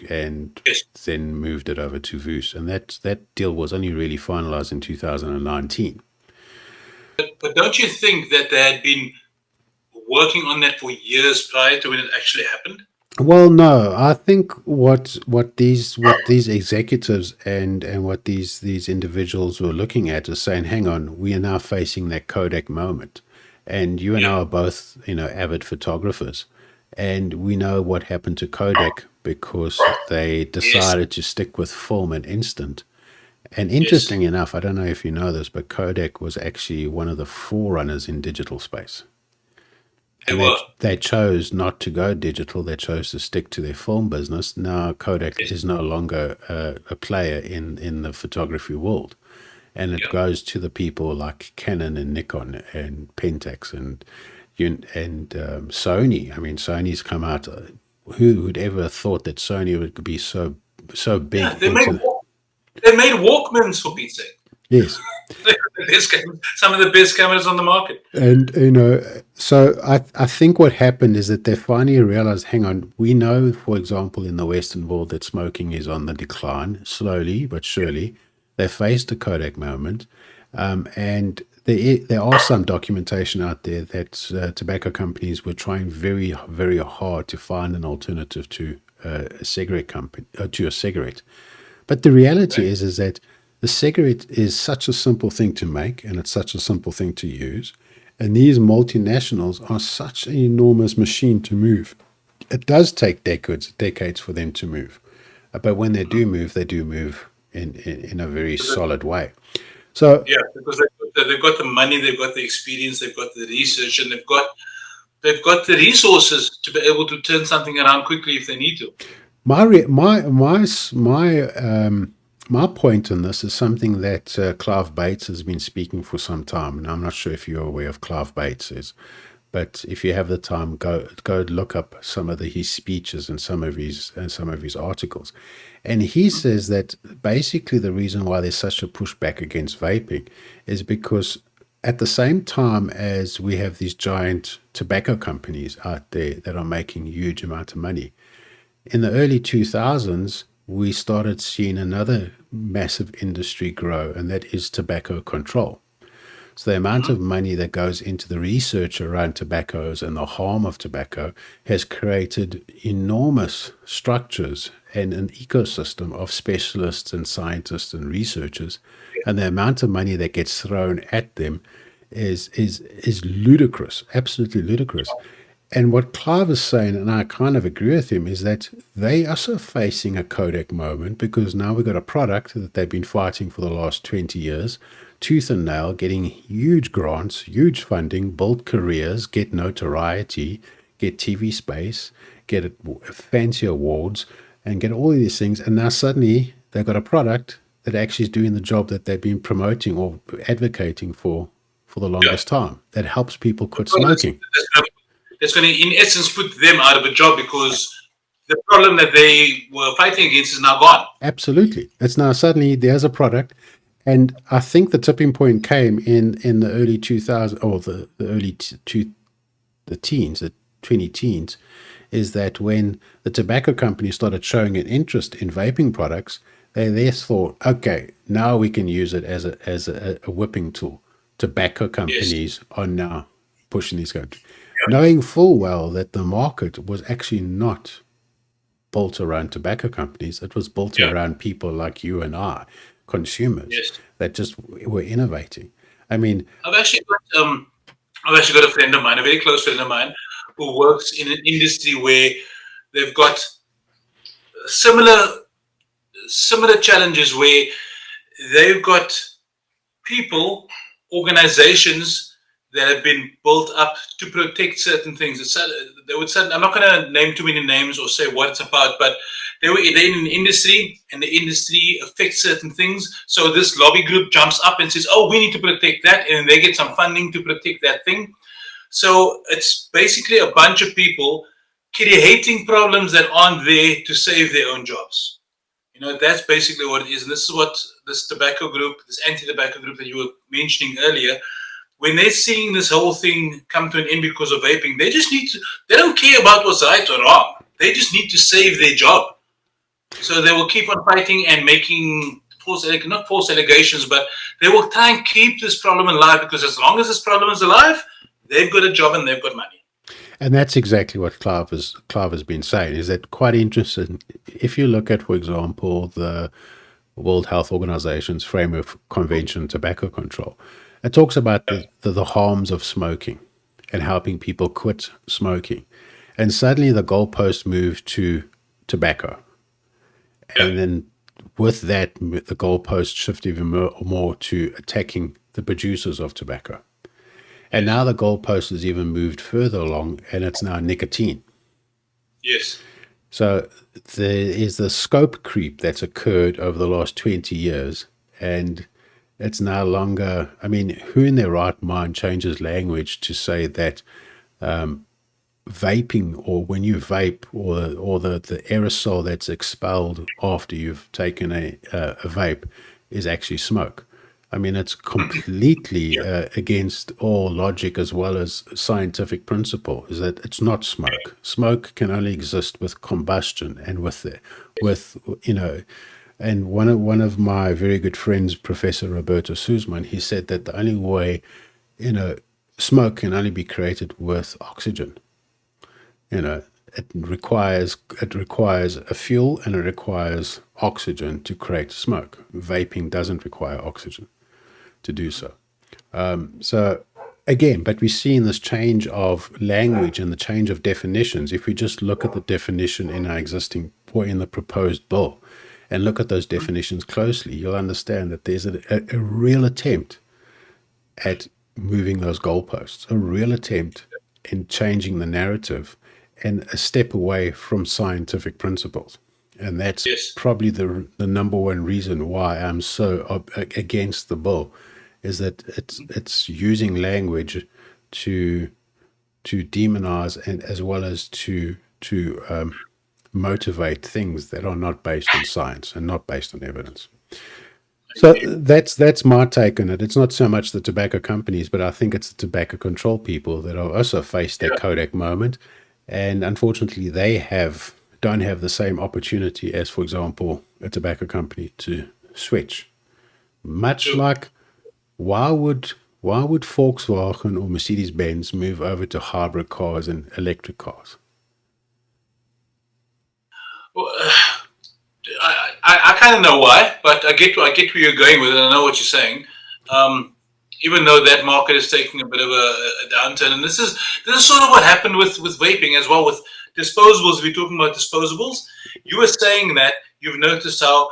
and then moved it over to VOOS. And that deal was only really finalized in 2019. But don't you think that they had been working on that for years prior to when it actually happened? Well, no. I think what these executives and what these individuals were looking at is saying, hang on, we are now facing that Kodak moment. And you and I are both, avid photographers. And we know what happened to Kodak because they decided to stick with film and instant. And interesting enough, I don't know if you know this, but Kodak was actually one of the forerunners in digital space. And they chose not to go digital. They chose to stick to their film business. Now Kodak is no longer a player in the photography world. And it goes to the people like Canon and Nikon and Pentax and Sony. I mean, Sony's come out. Who would ever have thought that Sony would be so big? Yeah, they made Walkmans, for Pete's sake. Yes. Some of the best cameras on the market. And, so I think what happened is that they finally realized, hang on, we know, for example, in the Western world that smoking is on the decline, slowly but surely. They faced the Kodak moment. And there are some documentation out there that tobacco companies were trying very, very hard to find an alternative to a cigarette company, to a cigarette. But the reality is that the cigarette is such a simple thing to make, and it's such a simple thing to use. And these multinationals are such an enormous machine to move. It does take decades for them to move. But when they do move in a very solid way. So because they've got the money, they've got the experience, they've got the research, and they've got the resources to be able to turn something around quickly if they need to. My point on this is something that Clive Bates has been speaking for some time. And I'm not sure if you're aware of Clive Bates but if you have the time, go look up some of his speeches and some of his articles. And he says that basically the reason why there's such a pushback against vaping is because at the same time as we have these giant tobacco companies out there that are making huge amount of money, in the early 2000s, we started seeing another massive industry grow, and that is tobacco control. So the amount of money that goes into the research around tobaccos and the harm of tobacco has created enormous structures and an ecosystem of specialists and scientists and researchers. And the amount of money that gets thrown at them is ludicrous, absolutely ludicrous. And what Clive is saying, and I kind of agree with him, is that they are also facing a Kodak moment because now we've got a product that they've been fighting for the last 20 years tooth and nail, getting huge grants, huge funding, build careers, get notoriety, get TV space, get fancy awards, and get all of these things. And now suddenly they've got a product that actually is doing the job that they've been promoting or advocating for the longest time, that helps people quit smoking. That's going to, in essence, put them out of a job, because the problem that they were fighting against is now gone. Absolutely. It's now suddenly there's a product. And I think the tipping point came in the early 2000s, or the early the teens, the 20 teens, is that when the tobacco companies started showing an interest in vaping products, they thought, okay, now we can use it as a whipping tool. Tobacco companies are now pushing these guns, knowing full well that the market was actually not built around tobacco companies. It was built around people like you and I, consumers, that just were innovating. I mean, I've actually got a friend of mine, a very close friend of mine, who works in an industry where they've got similar challenges, where they've got people, organizations that have been built up to protect certain things. They would say, I'm not going to name too many names or say what it's about, but they're in an industry, and the industry affects certain things. So this lobby group jumps up and says, oh, we need to protect that, and they get some funding to protect that thing. So it's basically a bunch of people creating problems that aren't there to save their own jobs. You know, that's basically what it is. And this is what this tobacco group, this anti-tobacco group that you were mentioning earlier, when they're seeing this whole thing come to an end because of vaping, they don't care about what's right or wrong. They just need to save their job. So they will keep on fighting and making not false allegations, but they will try and keep this problem alive, because as long as this problem is alive, they've got a job and they've got money. And that's exactly what Clive has been saying, is that quite interesting. If you look at, for example, the World Health Organization's Framework Convention on Tobacco Control, it talks about the harms of smoking and helping people quit smoking. And suddenly the goalpost moved to tobacco. And then with that, the goalpost shifted even more to attacking the producers of tobacco. And now the goalpost has even moved further along, and it's now nicotine. Yes. So there is the scope creep that's occurred over the last 20 years, and it's no longer, I mean, who in their right mind changes language to say that vaping, or when you vape, or the aerosol that's expelled after you've taken a vape is actually smoke? I mean, it's completely against all logic as well as scientific principle, is that it's not smoke. Smoke can only exist with combustion and with and one of my very good friends, Professor Roberto Suzman, he said that the only way, smoke can only be created with oxygen. It requires a fuel, and it requires oxygen to create smoke. Vaping doesn't require oxygen to do so. So again, but we're seeing this change of language and the change of definitions. If we just look at the definition in our existing, or in the proposed bill, and look at those definitions closely, you'll understand that there's a real attempt at moving those goalposts, a real attempt in changing the narrative, and a step away from scientific principles. And that's probably the number one reason why I'm so against the bill, is that it's using language to demonize, and as well as to motivate things that are not based on science and not based on evidence. So that's my take on it. It's not so much the tobacco companies, but I think it's the tobacco control people that have also faced that Kodak moment, and unfortunately they don't have the same opportunity as, for example, a tobacco company to switch. Much like, why would Volkswagen or Mercedes-Benz move over to hybrid cars and electric cars? Well, I kind of know why, but I get where you're going with it. I know what you're saying. Even though that market is taking a bit of a downturn, and this is sort of what happened with vaping as well, with disposables. We're talking about disposables. You were saying that you've noticed how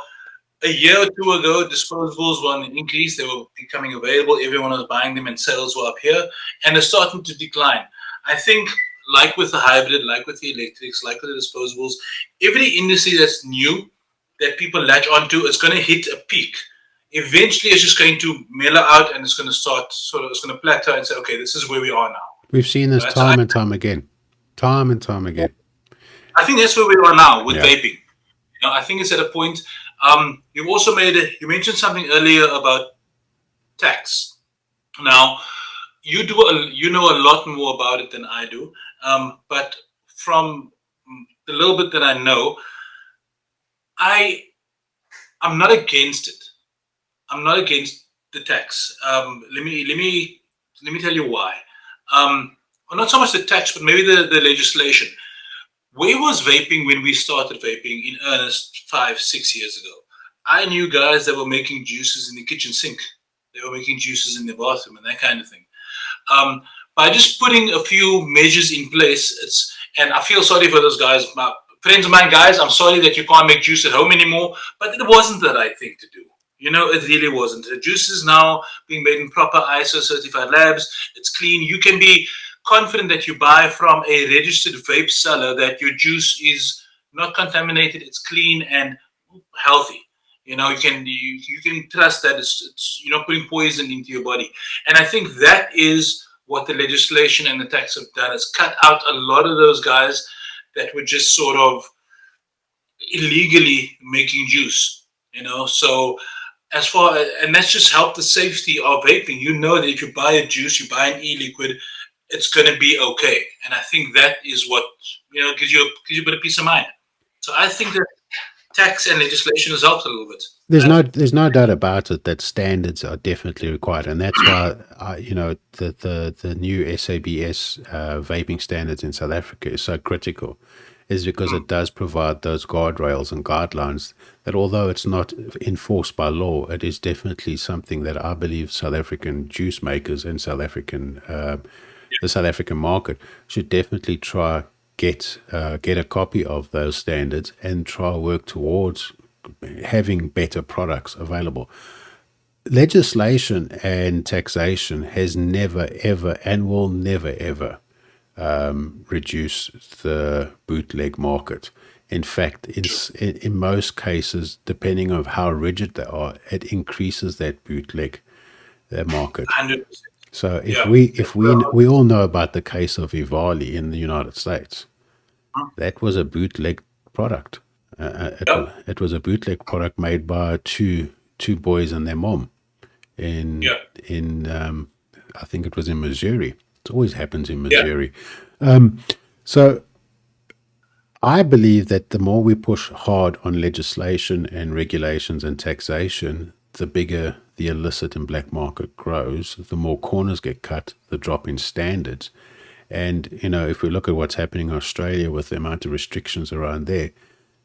a year or two ago, disposables were on an increase. They were becoming available. Everyone was buying them, and sales were up here, and they're starting to decline. I think, like with the hybrid, like with the electrics, like with the disposables, every industry that's new that people latch onto is going to hit a peak. Eventually, it's just going to mellow out, and it's going to start it's going to plateau and say, okay, this is where we are now. We've seen this Right? So time and time again. Time and time again. I think that's where we are now with Yeah. vaping. I think it's at a point. You also you mentioned something earlier about tax. Now, you know a lot more about it than I do, but from the little bit that I know, I I'm not against it. I'm not against the tax. Let me tell you why. Well, not so much the tax, but maybe the legislation. Where was vaping when we started vaping in earnest 5, 6 years ago? I knew guys that were making juices in the kitchen sink. They were making juices in the bathroom and that kind of thing. By just putting a few measures in place, and I feel sorry for those guys. My friends of mine, guys, I'm sorry that you can't make juice at home anymore, but it wasn't the right thing to do. It really wasn't. The juice is now being made in proper ISO certified labs. It's clean. You can be confident that you buy from a registered vape seller that your juice is not contaminated. It's clean and healthy. You can trust that it's you're not putting poison into your body. And I think that is what the legislation and the tax have done, is cut out a lot of those guys that were just sort of illegally making juice. So and that's just helped the safety of vaping. That if you buy a juice, you buy an e-liquid, it's going to be okay. And I think that is what gives you a bit of peace of mind. So I think that tax and legislation has helped a little bit. There's no doubt about it that standards are definitely required, and that's why the new SABS vaping standards in South Africa is so critical, is because it does provide those guardrails and guidelines that, although it's not enforced by law, it is definitely something that I believe South African juice makers and the South African market should definitely try get a copy of those standards and try work towards having better products available. Legislation and taxation has never ever and will never ever reduce the bootleg market. In fact, in most cases, depending on how rigid they are, it increases that bootleg market. 100%. So we all know about the case of Ivali in the United States. That was a bootleg product. It was a bootleg product made by two boys and their mom in I think it was in Missouri. It always happens in Missouri. So I believe that the more we push hard on legislation and regulations and taxation, the bigger the illicit and black market grows, the more corners get cut, the drop in standards. And, if we look at what's happening in Australia with the amount of restrictions around there,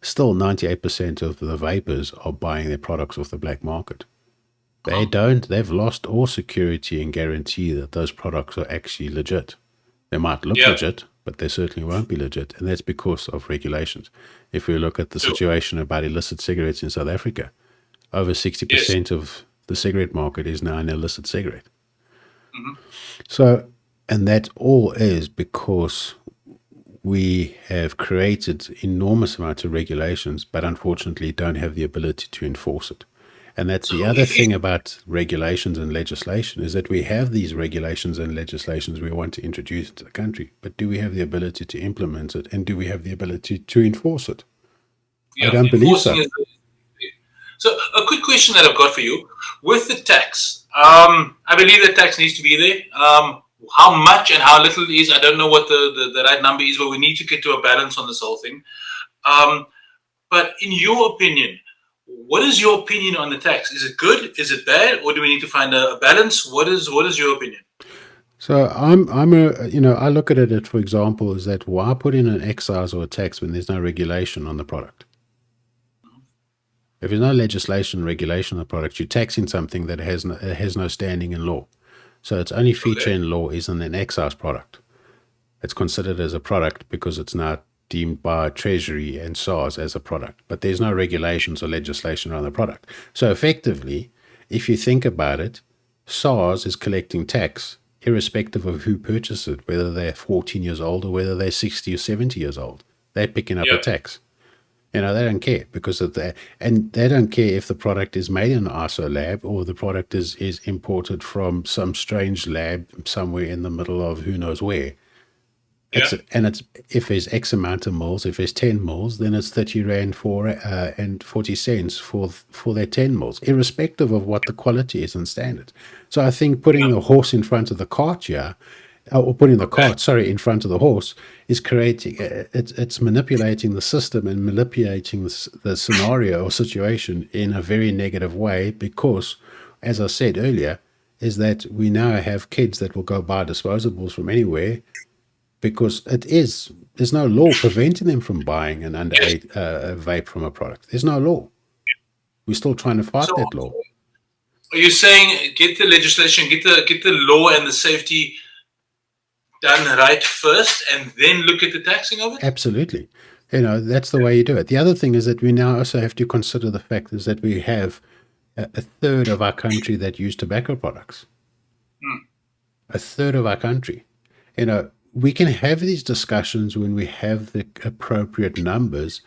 still 98% of the vapors are buying their products off the black market. They've lost all security and guarantee that those products are actually legit. They might look legit, but they certainly won't be legit. And that's because of regulations. If we look at the situation about illicit cigarettes in South Africa, over 60% of the cigarette market is now an illicit cigarette. So, and that all is because we have created enormous amounts of regulations, but unfortunately don't have the ability to enforce it. And that's the other thing about regulations and legislation, is that we have these regulations and legislations we want to introduce into the country, but do we have the ability to implement it, and do we have the ability to enforce it? I don't believe so. So a quick question that I've got for you. With the tax, I believe the tax needs to be there. How much and how little it is, I don't know what the right number is, but we need to get to a balance on this whole thing. But in your opinion, what is your opinion on the tax? Is it good? Is it bad? Or do we need to find a balance? What is your opinion? So I look at it, for example, is that why put in an excise or a tax when there's no regulation on the product? If there's no legislation, regulation on the product, you're taxing something that has no standing in law. So its only feature in law is an excise product. It's considered as a product because it's not deemed by Treasury and SARS as a product, but there's no regulations or legislation around the product. So effectively, if you think about it, SARS is collecting tax irrespective of who purchases it, whether they're 14 years old or whether they're 60 or 70 years old. They're picking up a Yeah. tax. They don't care because of that. And they don't care if the product is made in an ISO lab or the product is imported from some strange lab somewhere in the middle of who knows where. Yeah. It's if there's X amount of moles, if there's 10 moles, then it's 30 Rand and 40 cents for their 10 moles, irrespective of what the quality is and standard. So I think putting the horse in front of the cart here, or putting the cart, in front of the horse, is creating, it's manipulating the system and manipulating the scenario or situation in a very negative way because, as I said earlier, is that we now have kids that will go buy disposables from anywhere because there's no law preventing them from buying an underage vape from a product. There's no law. We're still trying to fight So that law. are you saying get the legislation, get the law and the safety done right first, and then look at the taxing of it? Absolutely. That's the way you do it. The other thing is that we now also have to consider the fact is that we have a third of our country that use tobacco products. A third of our country. We can have these discussions when we have the appropriate numbers.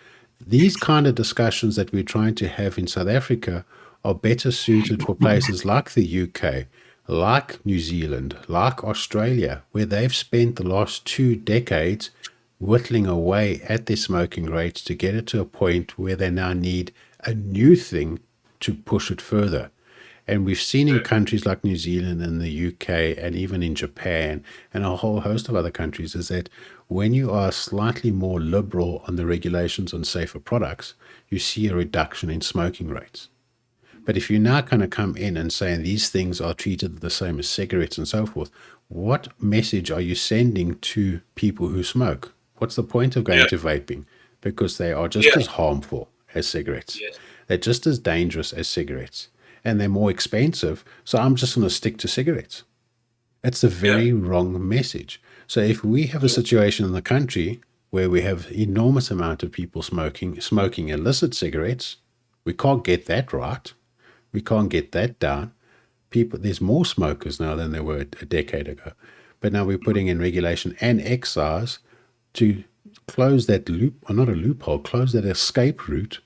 These kind of discussions that we're trying to have in South Africa are better suited for places like the UK, like New Zealand, like Australia, where they've spent the last 2 decades whittling away at their smoking rates to get it to a point where they now need a new thing to push it further. And we've seen in countries like New Zealand and the UK and even in Japan and a whole host of other countries is that when you are slightly more liberal on the regulations on safer products, you see a reduction in smoking rates. But if you're now going to come in and say these things are treated the same as cigarettes and so forth, what message are you sending to people who smoke? What's the point of going to vaping? Because they are just as harmful as cigarettes. Yes. They're just as dangerous as cigarettes. And they're more expensive, so I'm just going to stick to cigarettes. It's a very wrong message. So if we have a situation in the country where we have enormous amount of people smoking illicit cigarettes, we can't get that right. We can't get that down. There's more smokers now than there were a decade ago. But now we're putting in regulation and excise to close that loop, or not a loophole, close that escape route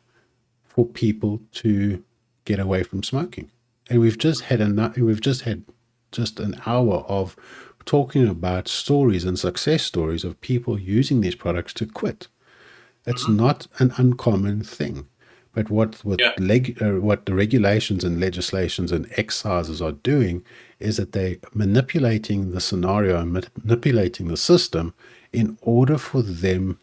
for people to get away from smoking. And we've just had an hour of talking about stories and success stories of people using these products to quit. It's not an uncommon thing. But what the regulations and legislations and excises are doing is that they're manipulating the scenario and manipulating the system in order for them,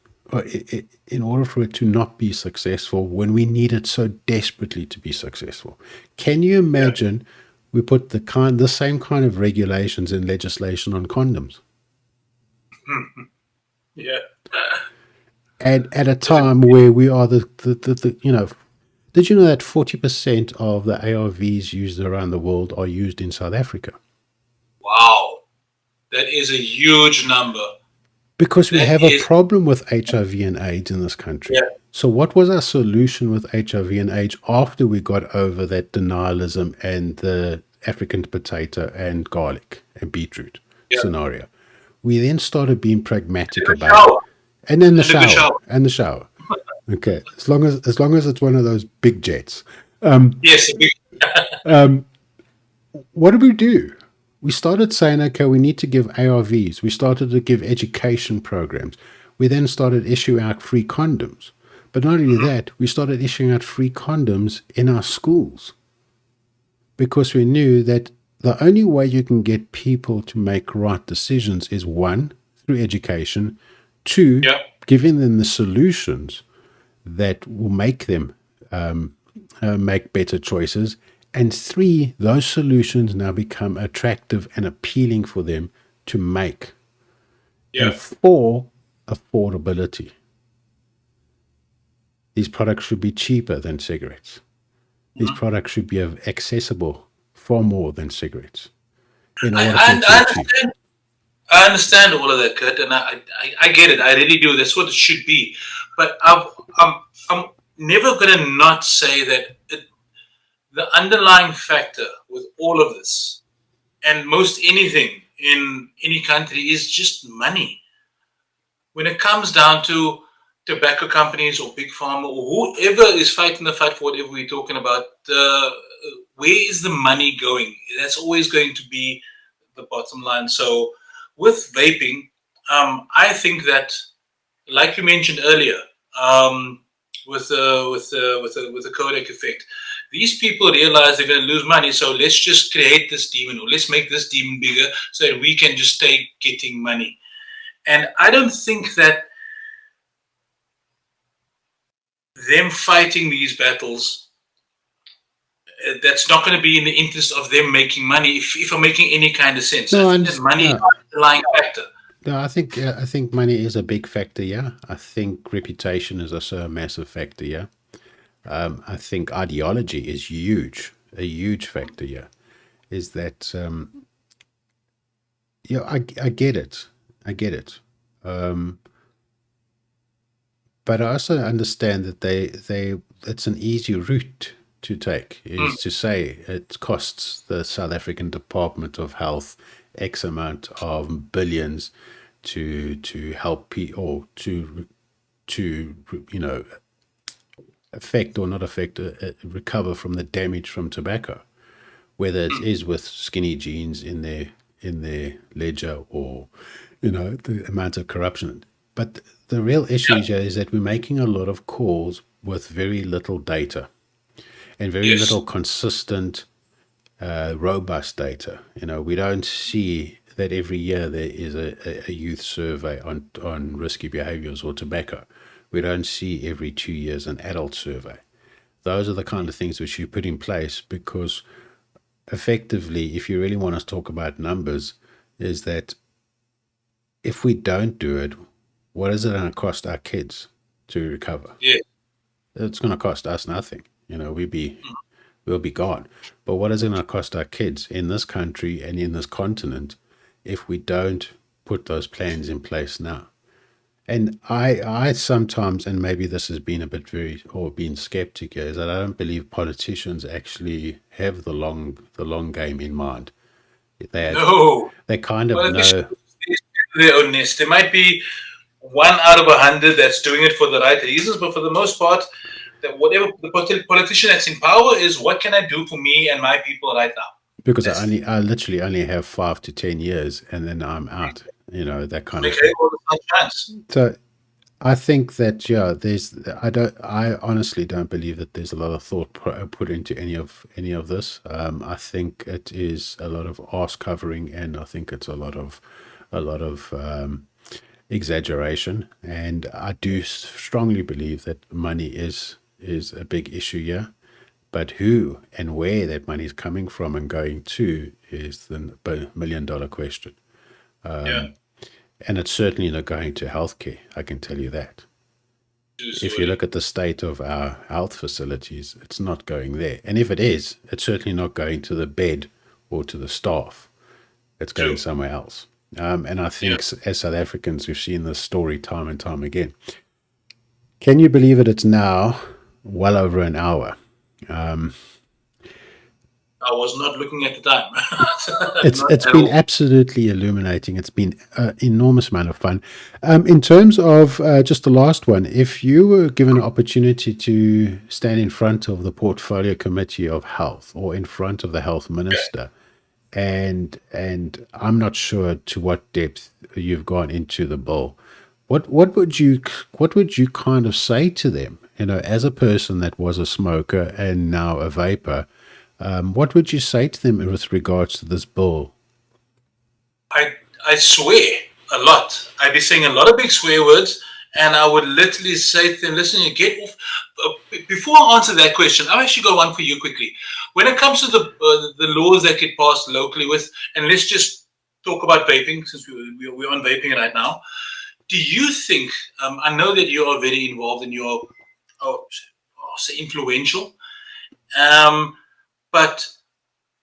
in order for it to not be successful when we need it so desperately to be successful. Can you imagine we put the same kind of regulations and legislation on condoms? Yeah. And at a time where we are did you know that 40% of the ARVs used around the world are used in South Africa? Wow. That is a huge number. Because we have a problem with HIV and AIDS in this country. Yeah. So what was our solution with HIV and AIDS after we got over that denialism and the African potato and garlic and beetroot scenario? We then started being pragmatic about it. And then the shower. Okay, as long as it's one of those big jets. Yes. What did we do? We started saying, okay, we need to give ARVs. We started to give education programs. We then started issuing out free condoms. But not only that, we started issuing out free condoms in our schools because we knew that the only way you can get people to make right decisions is 1, through education, 2, giving them the solutions that will make them make better choices, and 3, those solutions now become attractive and appealing for them to make. And 4, affordability. These products should be cheaper than cigarettes. These products should be accessible far more than cigarettes. In order I I understand all of that, Kurt, and I get it. I really do. That's what it should be. But I'm never going to not say that the underlying factor with all of this and most anything in any country is just money. When it comes down to tobacco companies or big pharma or whoever is fighting the fight for whatever we're talking about, where is the money going? That's always going to be the bottom line. So with vaping, I think that, like you mentioned earlier, with the codec effect, these people realize they're going to lose money. So let's just create this demon, or let's make this demon bigger, so that we can just stay getting money. And I don't think that them fighting these battles, that's not going to be in the interest of them making money, if I'm making any kind of sense. No, I I think that understand. money is No, the underlying factor. no, I think money is a big factor. Yeah, I think reputation is also a massive factor. Yeah, I think ideology is huge, a huge factor. Yeah, is that yeah, I get it, I get it. Um, but I also understand that they it's an easy route to take, Mm, is to say it costs the South African Department of Health X amount of billions to help people, or to affect or not affect, recover from the damage from tobacco, whether it mm, is with skinny jeans in their ledger, or the amount of corruption. But the real issue yeah. here is that we're making a lot of calls with very little data and very Yes. little consistent, robust data. We don't see that every year there is a youth survey on risky behaviors or tobacco. We don't see every 2 years an adult survey. Those are the kind of things which you put in place, because effectively, if you really want to talk about numbers, is that if we don't do it, what is it going to cost our kids to recover? Yeah. It's going to cost us nothing. We'll be gone. But what is it going to cost our kids in this country and in this continent if we don't put those plans in place now? And I sometimes, and maybe this has been a bit or been skeptic, is that I don't believe politicians actually have the long game in mind. They No. they kind of Politicians know, do their own nest. There might be 1 out of 100 that's doing it for the right reasons, but for the most part, that whatever the politician that's in power is, what can I do for me and my people right now? because That's it. I literally only have 5 to 10 years and then I'm out. That kind of Make thing. hay while the sun shines. So I think that, yeah, I honestly don't believe that there's a lot of thought put into any of this. I think it is a lot of arse covering, and I think it's a lot of exaggeration. And I do strongly believe that money is a big issue here. But who and where that money is coming from and going to is the $1 million question. Yeah. And it's certainly not going to healthcare, I can tell you that. If you Sorry. look at the state of our health facilities, it's not going there. And if it is, it's certainly not going to the bed or to the staff. It's going True. somewhere else. And I Yeah. think as South Africans, we've seen this story time and time again. Can you believe it? It's now well over an hour. I was not looking at the time. Not It's at been all. absolutely illuminating. It's been an enormous amount of fun. In terms of just the last one, if you were given an opportunity to stand in front of the Portfolio Committee of Health or in front of the Health Minister, and I'm not sure to what depth you've gone into the bill, what would you kind of say to them? As a person that was a smoker and now a vapor, what would you say to them with regards to this bill? I I swear a lot. I'd be saying a lot of big swear words, and I would literally say to them, "Listen, you get off." Before I answer that question, I've actually got one for you quickly. When it comes to the laws that get passed locally with, and let's just talk about vaping since we're on vaping right now. Do you think? I know that you are very involved and you're, say, influential. Um, but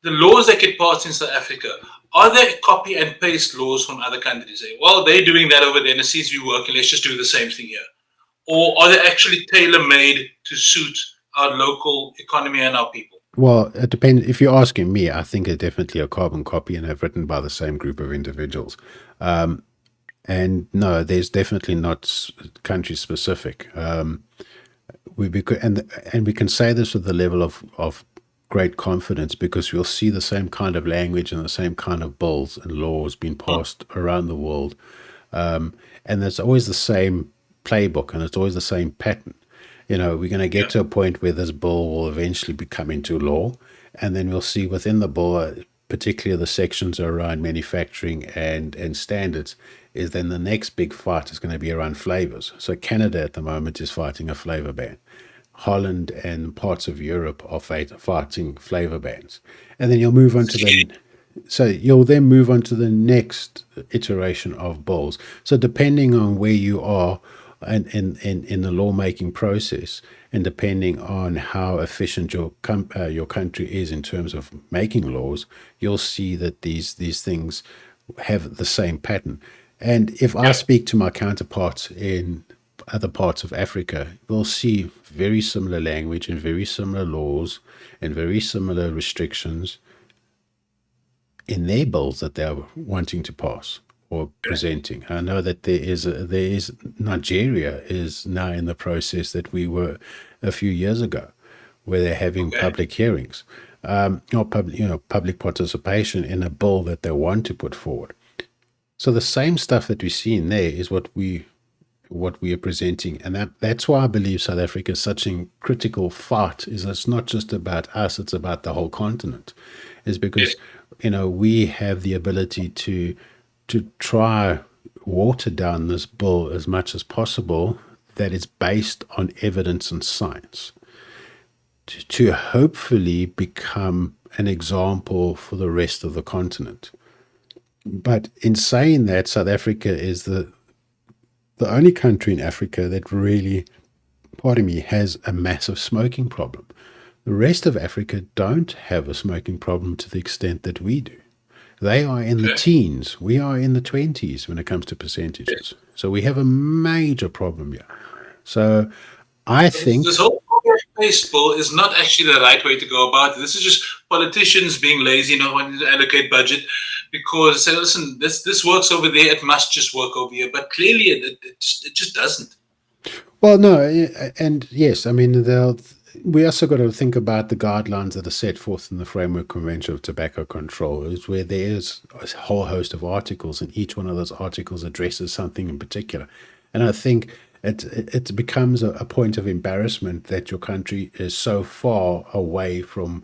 the laws that get passed in South Africa, Are there copy and paste laws from other countries? Say, well, they're doing that over there and it seems to be working. Let's just do the same thing here. Or are they actually tailor made to suit our local economy and our people? Well, it depends. If you're asking me, I think it's definitely a carbon copy and have written by the same group of individuals. And no, there's definitely not country specific. And we can say this with a level of great confidence because we'll see the same kind of language and the same kind of bills and laws being passed around the world. And there's always the same playbook and it's always the same pattern. We're going to get Yeah. to a point where this bill will eventually become into law, and then we'll see within the bill, particularly the sections around manufacturing and standards, is then the next big fight is going to be around flavors. So Canada at the moment is fighting a flavor ban. Holland and parts of Europe are fighting flavor bans. And then you'll then move on to the next iteration of bills. So depending on where you are and in the lawmaking process, and depending on how efficient your country is in terms of making laws, you'll see that these things have the same pattern. And if I Yeah. speak to my counterparts in other parts of Africa, we'll see very similar language and very similar laws and very similar restrictions in their bills that they're wanting to pass or presenting. I know that there is Nigeria is now in the process that we were a few years ago, where they're having Okay. public hearings, or public participation in a bill that they want to put forward. So the same stuff that we see in there is what we are presenting, and that's why I believe South Africa is such a critical fight. Is it's not just about us; it's about the whole continent. Is Yes. because we have the ability to try water down this bill as much as possible that is based on evidence and science to hopefully become an example for the rest of the continent. But in saying that, South Africa is the only country in Africa that really, pardon me, has a massive smoking problem. The rest of Africa don't have a smoking problem to the extent that we do. They are in the Okay. teens. We are in the 20s when it comes to percentages. So we have a major problem here. So I This think, whole paste bill is not actually the right way to go about it. This is just politicians being lazy, not wanting to allocate budget because say, listen, this works over there, it must just work over here. But clearly, it just doesn't. well, no, and yes, I mean, we also got to think about the guidelines that are set forth in the Framework Convention of Tobacco Control, is where there is a whole host of articles, and each one of those articles addresses something in particular. And I think it becomes a point of embarrassment that your country is so far away from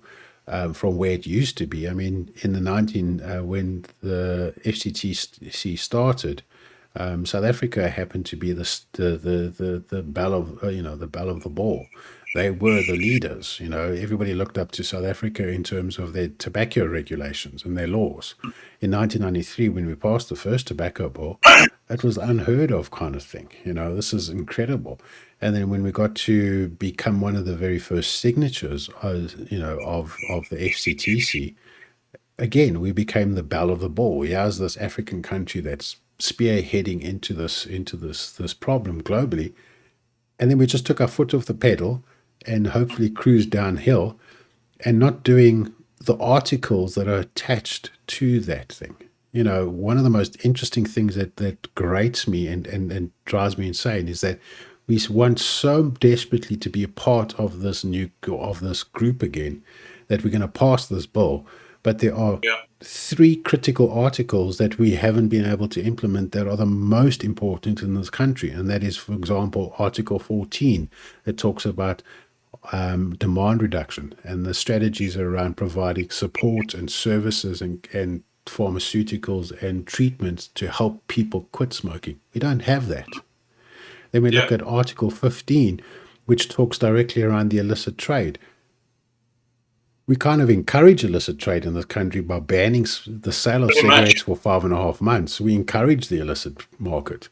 where it used to be. I mean, in the when the FCTC started, South Africa happened to be the belle of the belle of the ball. They were the leaders. Everybody looked up to South Africa in terms of their tobacco regulations and their laws. In 1993, when we passed the first tobacco bill, it was unheard of kind of thing. This is incredible. And then when we got to become one of the very first signatures, of the FCTC, again, we became the belle of the ball. Here's this African country that's spearheading into this problem globally, and then we just took our foot off the pedal and hopefully cruised downhill, and not doing the articles that are attached to that thing. One of the most interesting things that grates me and drives me insane is that we want so desperately to be a part of this group again, that we're going to pass this bill, but there are Yeah. three critical articles that we haven't been able to implement that are the most important in this country. And that is, for example, Article 14 that talks about demand reduction and the strategies around providing support and services and pharmaceuticals and treatments to help people quit smoking. We don't have that. Then we Yeah. look at Article 15, which talks directly around the illicit trade. We kind of encourage illicit trade in this country by banning the sale of Pretty much. cigarettes for 5.5 months. We encourage the illicit market.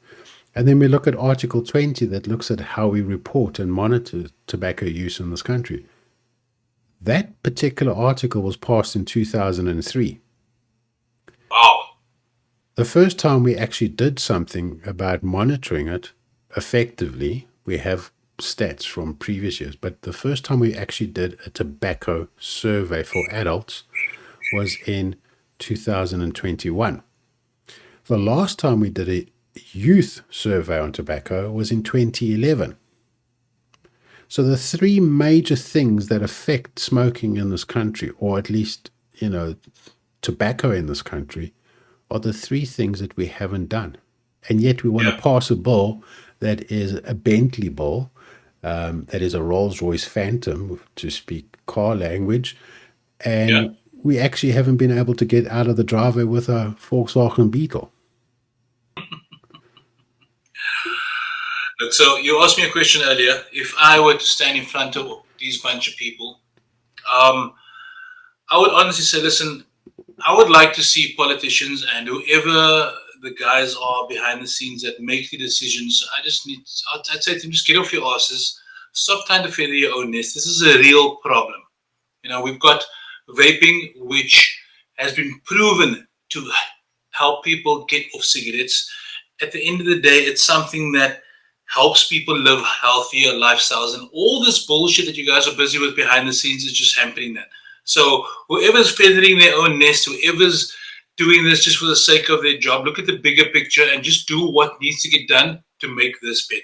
And then we look at Article 20 that looks at how we report and monitor tobacco use in this country. That particular article was passed in 2003. The first time we actually did something about monitoring it effectively, we have stats from previous years, but the first time we actually did a tobacco survey for adults was in 2021. The last time we did a youth survey on tobacco was in 2011. So the three major things that affect smoking in this country, or at least, tobacco in this country, are the three things that we haven't done. And yet we want to pass a bill that is a Bentley bill, that is a Rolls-Royce Phantom, to speak car language. And we actually haven't been able to get out of the driveway with a Volkswagen Beetle. Look, so you asked me a question earlier. If I were to stand in front of these bunch of people, I would honestly say, listen, I would like to see politicians and whoever the guys are behind the scenes that make the decisions. I'd say to them, just get off your asses. Stop trying to feather your own nest. This is a real problem. We've got vaping, which has been proven to help people get off cigarettes. At the end of the day, it's something that helps people live healthier lifestyles, and all this bullshit that you guys are busy with behind the scenes is just hampering that. So whoever's feathering their own nest, whoever's doing this just for the sake of their job, look at the bigger picture and just do what needs to get done to make this better.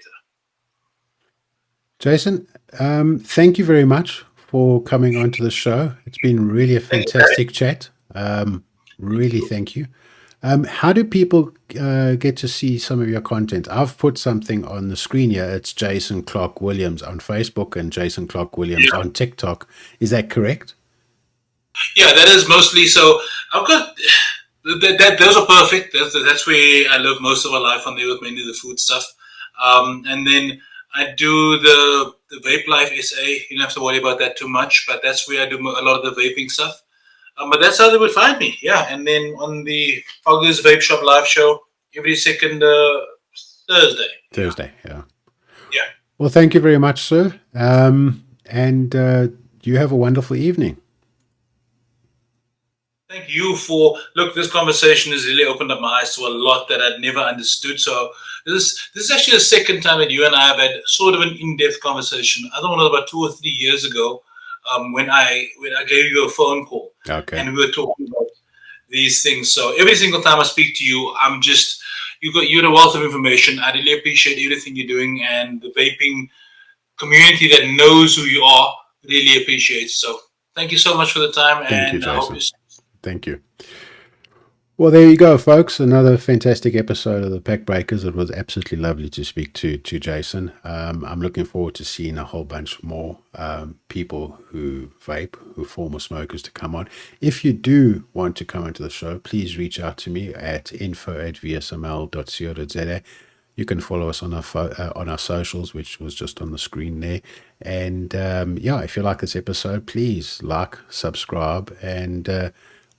Jason, thank you very much for coming onto the show. It's been really a fantastic chat. Really, thank you. How do people get to see some of your content? I've put something on the screen here. It's Jason Clark Williams on Facebook and Jason Clark Williams on TikTok. Is that correct? Yeah, that is mostly. So I've got those are perfect. That's where I live most of my life on there with mainly the food stuff. And then I do the Vape Life SA. You don't have to worry about that too much, but that's where I do a lot of the vaping stuff. But that's how they would find me. Yeah, and then on the Foggers Vape Shop live show every second Thursday. Thursday, yeah. Yeah. Well, thank you very much, sir. And you have a wonderful evening. Thank you for this conversation has really opened up my eyes to a lot that I'd never understood. So this is actually the second time that you and I have had sort of an in-depth conversation. I don't know, about 2 or 3 years ago, when I gave you a phone call, and we were talking about these things. So every single time I speak to you, you're a wealth of information. I really appreciate everything you're doing, and the vaping community that knows who you are really appreciates. So thank you so much for the time. Thank you, Jason. Thank you. Well, there you go, folks. Another fantastic episode of the PackBreakers. It was absolutely lovely to speak to Jason. I'm looking forward to seeing a whole bunch more people who vape, who former smokers, to come on. If you do want to come into the show, please reach out to me at info@vsml.co.za. You can follow us on our socials, which was just on the screen there. And if you like this episode, please like, subscribe, and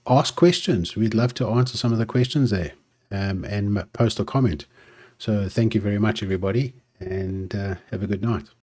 ask questions. We'd love to answer some of the questions there, and post a comment. So thank you very much, everybody, and have a good night.